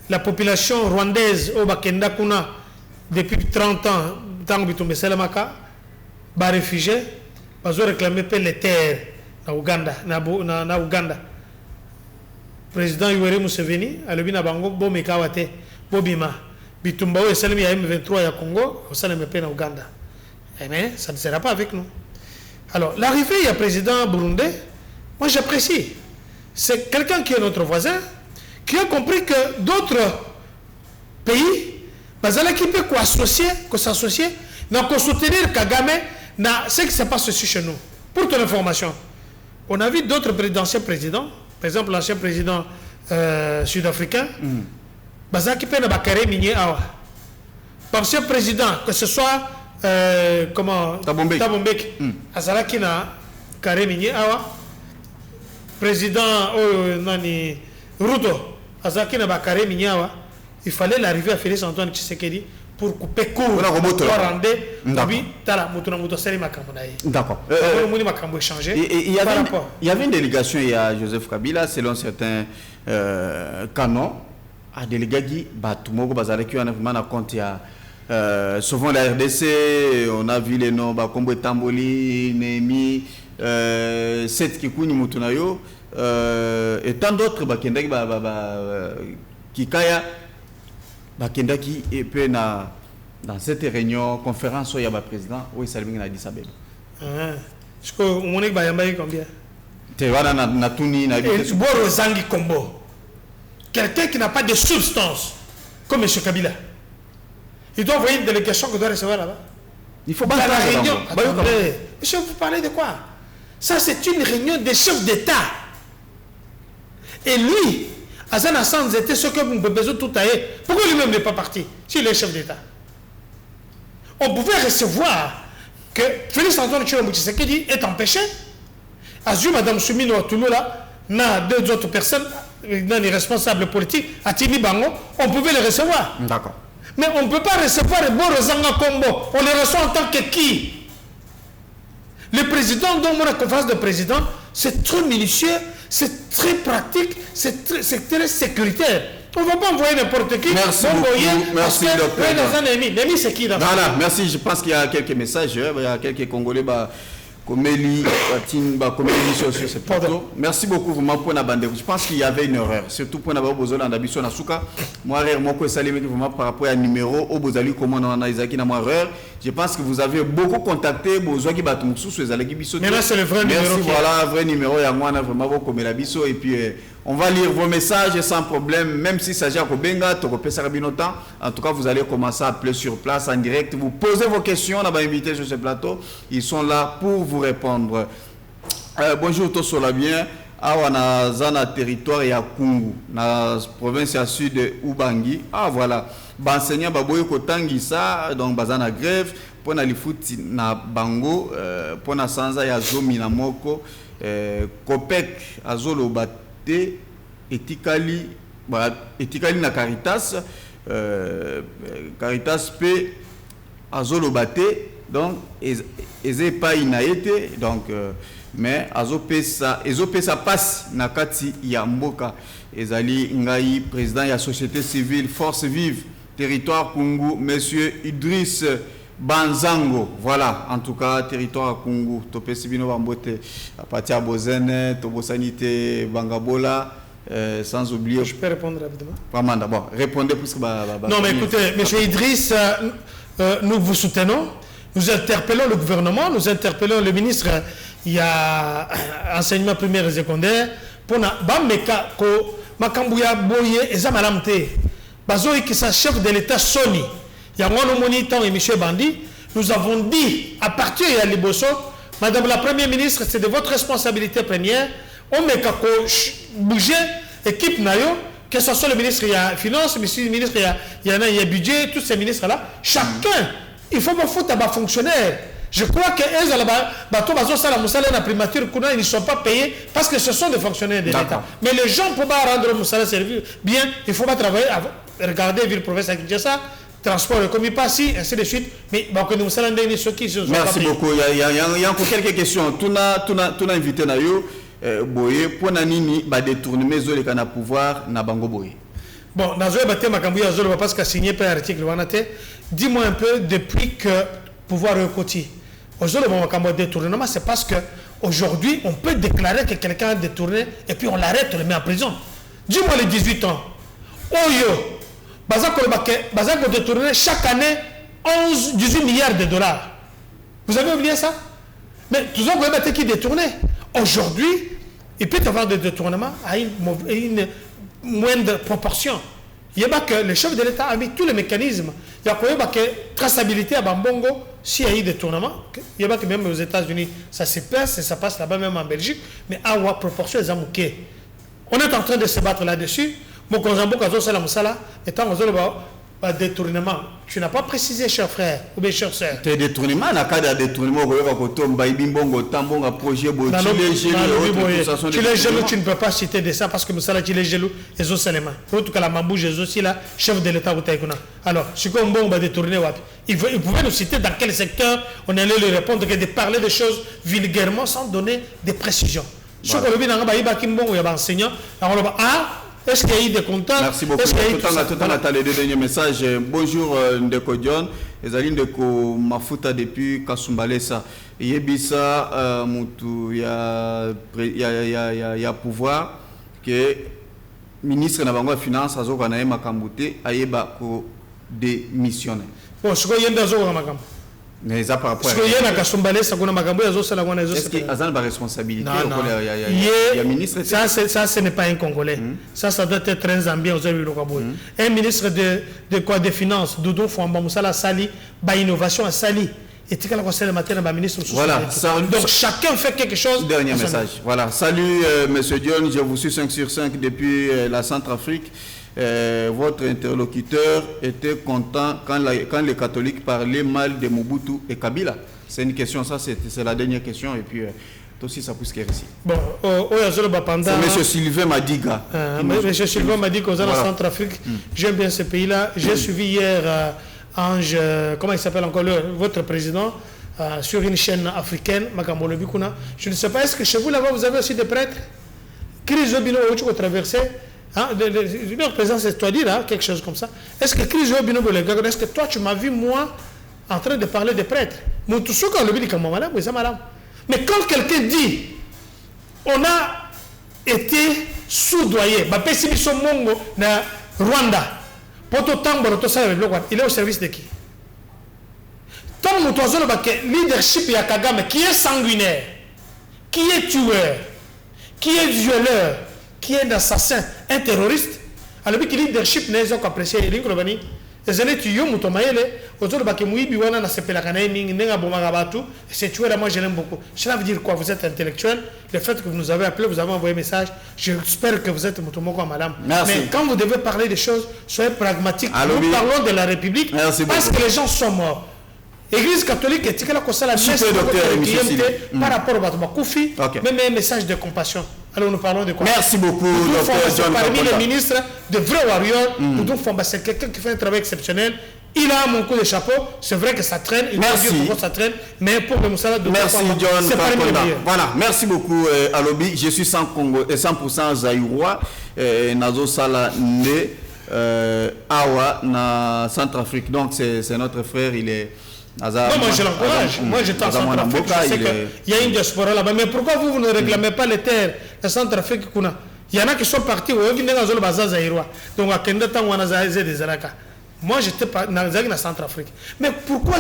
la population rwandaise au Bakenda Kuna, depuis 30 ans, tant que Bitumbe Selemaka, ba réfugiés, ils ont réclamé les terres na Ouganda, na Ouganda. Président Yoweri Museveni, a lebi na bango bo mekawate, bo bima. Bitumba ou Selemi ya M23 ya Congo, au Selemi na Ouganda. Mais ça ne sera pas avec nous. Alors, l'arrivée du président burundais, moi j'apprécie. C'est quelqu'un qui est notre voisin, qui a compris que d'autres pays, qui peut s'associer, n'a soutenir Kagame, ce qui se passe aussi chez nous. Pour ton information, on a vu d'autres anciens présidents, par exemple l'ancien président sud-africain, qui peut Bakare Minier Awa. L'ancien président, que ce soit Tabombek, Azalaki na Kare Minier Awa. Président Ruto, Azaki na Bakare Minyawa, il fallait l'arrivée à Félix Antoine Tshisekedi pour couper court. D'accord. Il y avait une délégation, il y a Joseph Kabila, selon certains canons, à délégué Batumoko Bazaleki, on a vraiment compte, il y a souvent la RDC, on a vu les noms, Bakombo Tamboli, Némi, Seth Kikouni Mutunayo, et tant d'autres, Bakendaki, Kikaya, Bakendaki, et puis dans cette réunion, conférence, il y a le président, oui, Salim a dit ça. Est-ce que vous avez combien? Tu vois, Natuni, Zangi Kombo. Quelqu'un qui n'a pas de substance, comme M. Kabila. Il doit envoyer une délégation qu'on doit recevoir là-bas. Il faut pas la réunion. Monsieur, vous parlez de quoi? Ça, c'est une réunion des chefs d'État. Et lui, Azan Hassan, était ce que vous avez besoin de tout tailler. Pourquoi lui-même n'est pas parti s'il est chef d'État? On pouvait recevoir que Félix Antoine Tshisekedi est empêché. Azur, Mme Soumino Touloula, n'a 2 autres personnes, n'a des responsables politiques, à Tini Bango, on pouvait les recevoir. D'accord. Mais on ne peut pas recevoir les Borozanga Kombo. On les reçoit en tant que qui? Le président, dont la conférence de président, c'est très minutieux, c'est très pratique, c'est très sécuritaire. On ne va pas envoyer n'importe qui. Merci beaucoup. Merci, docteur. Némi, c'est qui là? Voilà, merci. Je pense qu'il y a quelques messages. Il y a quelques Congolais. Comélie sur ce plateau. Merci beaucoup vraiment pour la bande. Je pense qu'il y avait une erreur, surtout pour avoir besoin d'ambition na suka. Moi, vraiment par rapport à numéro au Bozali comment on a Isaki na erreur. Je pense que vous avez beaucoup contacté besoin qui bat tout sur les allégués biso. Mais là c'est le vrai numéro. Merci, voilà, vrai numéro. Il y a moi vraiment beaucoup comme la biso et puis on va lire vos messages sans problème, même si ça gère au Benga, en tout cas, vous allez commencer à appeler sur place en direct. Vous posez vos questions, on a invité sur ce plateau. Ils sont là pour vous répondre. Bonjour, tous sur la bien. Awana Zana territoire et à Kungu, na province à sud de Ubangi. Ah voilà. Enseignant Baboyo Kotangi ça, donc bazana grève. Pour na lifuti na Bango, pour na Sanza ya Zomi na Moko, Kopek Azolo Bat. Etikali na Caritas Caritas P Azolo Bate donc eze pas inaete donc mais azope ça passe na kati ya mboka ezali ngai président ya société civile force vive territoire Kungu monsieur Idriss Banzango, voilà, en tout cas, territoire Kungu, Topé Sibino Bambote, à partir de Bozene, Tobo Sanité, Bangabola, sans oublier. Je peux répondre rapidement? Vraiment, d'abord, répondez plus que. Non, mais écoutez, M. Idriss, nous vous soutenons, nous interpellons le gouvernement, nous interpellons le ministre, il y a enseignement primaire et secondaire, pour na Bameka, ko Makambouya Boye et Zamalamte. Bazoï qui est chef de l'État Sony, Yangono Moniton et M. Bandi, nous avons dit à partir de Liboso, Madame la Première ministre, c'est de votre responsabilité première. On met qu'à bouger l'équipe Nayo, que ce soit le ministre des Finances, le ministre il y a budget, tous ces ministres-là. Chacun, il faut me foutre à fonctionnaire. Je crois que la primature, ils ne sont pas payés parce que ce sont des fonctionnaires de l'État. Mais les gens, pour rendre Moussala servir bien, il faut pas travailler, regarder ville province à Kinshasa, transport comme il passe, ainsi de suite. Mais merci beaucoup. Il y a encore quelques questions. Tu as invité Nayo Boye pour Nanini détourner mes les canaux pouvoir na bango Boye. Bon, Nazo Baté Makambuya Zolo parce qu'il a signé par l'article Wanate. Dis-moi un peu depuis que pouvoir recoti. Aujourd'hui, le détournement, c'est parce qu'aujourd'hui, on peut déclarer que quelqu'un a détourné et puis on l'arrête, on le met en prison. Dis-moi les 18 ans. Oyo, Bazako détourné chaque année 18 milliards de dollars. Vous avez oublié ça? Mais tout ça, vous avez qui détourné. Aujourd'hui, il peut y avoir des détournements à une moindre proportion. Il y a que le chef de l'État a mis tous les mécanismes. Il y a que traçabilité à Bambongo, s'il y a eu des tournements, il y a que même aux États-Unis, ça se passe et ça passe là-bas, même en Belgique, mais à la proportion des amouqués. On est en train de se battre là-dessus. Mon conjambo, étant détournement. Tu n'as pas précisé, cher frère ou bien cher sœur. Tes détournements, la cas de détournement, projet, tu les jaloux, tu ne peux pas citer de ça parce que Moussala, tu les jaloux, ils ont seulement. En tout cas, la Mambou, j'ai aussi là, chef de l'État. Alors, si on va détourner, il pouvait nous citer dans quel secteur on allait lui répondre que de parler des choses vulgairement sans donner des précisions. Si on a un enseignant, on va est-ce qu'il y a eu des contacts? Merci beaucoup. Tout le les deux derniers messages. Bonjour Ndeko John. Les alliés Ndeko Mafuta depuis Kasumbalesa. Yebisa Moutou, il y a pouvoir que ministre de la Finance Azokanae Makambouté Ayeba ko démissionner. Bon, ce qu'il y a dans Makam. Mais ça par rapport à... Est-ce qu'il y a une responsabilité? Il y a ministre. Ça, ce n'est pas un Congolais. Ça doit être un Zambien. Un ministre de quoi? Des Finances, Doudou Fouamba Moussala Sali, Innovation à Sali. Et tu as le matin, ministre. Voilà. Donc chacun fait quelque chose. Dernier message. Voilà. Salut, monsieur Dion. Je vous suis 5 sur 5 depuis la Centrafrique. Votre interlocuteur était content quand les catholiques parlaient mal de Mobutu et Kabila. C'est une question, ça c'est la dernière question et puis toi aussi ça pousse qu'il ici. Bon, c'est M. Sylvain Madiga. M. Sylvain Madiga aux Centrafrique. J'aime bien ce pays-là. J'ai suivi hier Ange, comment il s'appelle encore votre président sur une chaîne africaine, Makamolo Bikuna. Je ne sais pas, est-ce que chez vous là-bas vous avez aussi des prêtres? Crise Obino au traversé. Leur présence, c'est toi dire quelque chose comme ça. Est-ce que Chris Obino, est-ce que toi tu m'as vu moi en train de parler des prêtres? Mais quand quelqu'un dit on a été soudoyé, Rwanda, il est au service de qui? Tant que leadership de Kagame qui est sanguinaire, qui est tueur, qui est violeur, qui est un assassin, un terroriste, alors que le leadership n'est pas apprécié. Les années tu yo mutomaele, autour de Bakemouy, Biwana n'a pas la canaming, n'a pas Bomagabatu, c'est tué là, moi je l'aime beaucoup. Cela veut dire quoi? Vous êtes intellectuel, le fait que vous nous avez appelé, vous avez envoyé un message, j'espère que vous êtes mutomoko madame. Merci. Mais quand vous devez parler des choses, soyez pragmatique. Nous parlons de la République parce que les gens sont morts. L'église catholique est la par rapport au bâtiment Koufi, même un message de compassion. Alors nous parlons de quoi? Merci beaucoup, docteur John. Parmi les ministres de vrais warriors, c'est quelqu'un qui fait un travail exceptionnel. Il a mon coup de chapeau. C'est vrai que ça traîne. Merci. Ça traîne, mais pour le Moussala de merci John. C'est parmi les meilleurs. Voilà, merci beaucoup Alobi. Je suis 100% zaïrois. Nazo Sala né Awa na Centrafrique. Donc c'est notre frère. Il est non, moi je l'encourage. Moi je t'en Centrafrique. Je sais qu'il y a une diaspora là-bas. Mais pourquoi vous ne réclamez pas les terres de Centrafrique? Il y en a qui sont partis. Donc à Kenda Tangwana des Alaka. Moi j'étais dans la Centrafrique. Mais pourquoi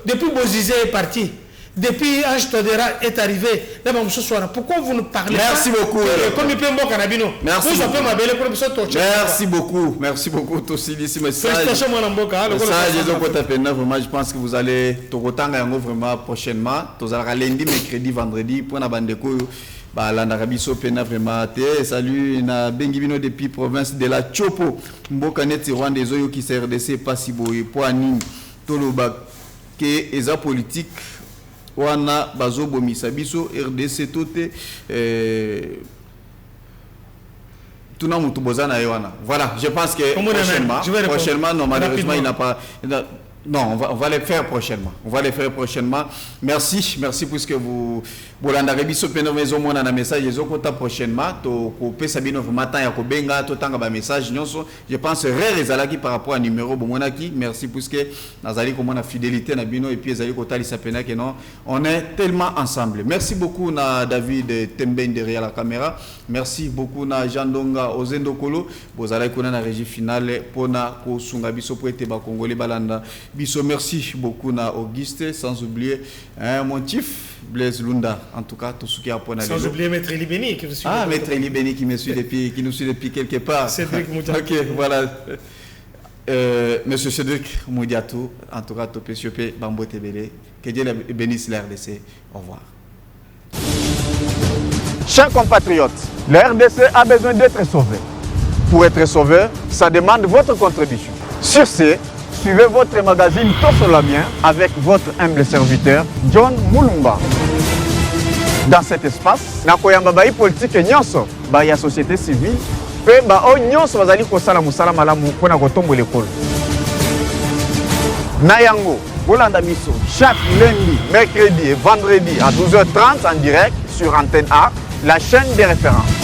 depuis Bozizé est parti? depuis Ange Todera est arrivé, pourquoi vous ne parlez Merci pas? beaucoup. Merci beaucoup. Merci beaucoup. Félicitations, mon amboka. Vraiment, je pense que vous allez vraiment prochainement. Lundi, mercredi, vendredi pour la bande de l'Arabie Saoudite vraiment. Salut na Bengibino depuis province de la Chopo. Mboka neti Rwanda des oyo qui RDC pas si boy pour anine toloba que eza politique wana bazobo misabiso RDC tote tuna mutu bozana yowana. Voilà, je pense que prochainement non malheureusement il n'a pas non, on va les faire prochainement. On va les faire prochainement. Merci puisque vous l'avez sur maison mon un message les autres prochainement to couper sabino matin ya kobenga to tanga ba message nyonso. Je pense rare ezalaki par rapport à numéro bomonaki. Merci puisque nazali comme na fidélité na bino et puis ezali kotali sapena que non, on est tellement ensemble. Merci beaucoup na David Temben derrière la caméra. Merci beaucoup na Jean Donga Ozendo Kolo. Bozala kona na régie finale pona ko sunga biso pour être ba congolais balanda. Biso, merci beaucoup na Auguste, sans oublier mon chief Blaise Lunda, en tout cas tout ce qui a pour sans oublier Maître Libeni qui me suit. Ah, Maître Libeni qui me suit depuis, qui nous suit depuis quelque part. Cédric Moudiatou. Ok, voilà. Monsieur Cédric Moudiatou, en tout cas Topé Siopé, Bambo Tebele, que Dieu bénisse la RDC. Au revoir. Chers compatriotes, la RDC a besoin d'être sauvée. Pour être sauvé, ça demande votre contribution. Sur ce, suivez votre magazine Tosolamien avec votre humble serviteur John Mulumba. Dans cet espace, nakoyamba bayi politique nyonso, bayi ya société civile, pe ba o nyonso bazali kosala musala malamu pona kotombo l'école. Nayango, Bolanda Biso, chaque lundi, mercredi et vendredi à 12h30 en direct sur Antenne A, la chaîne des références.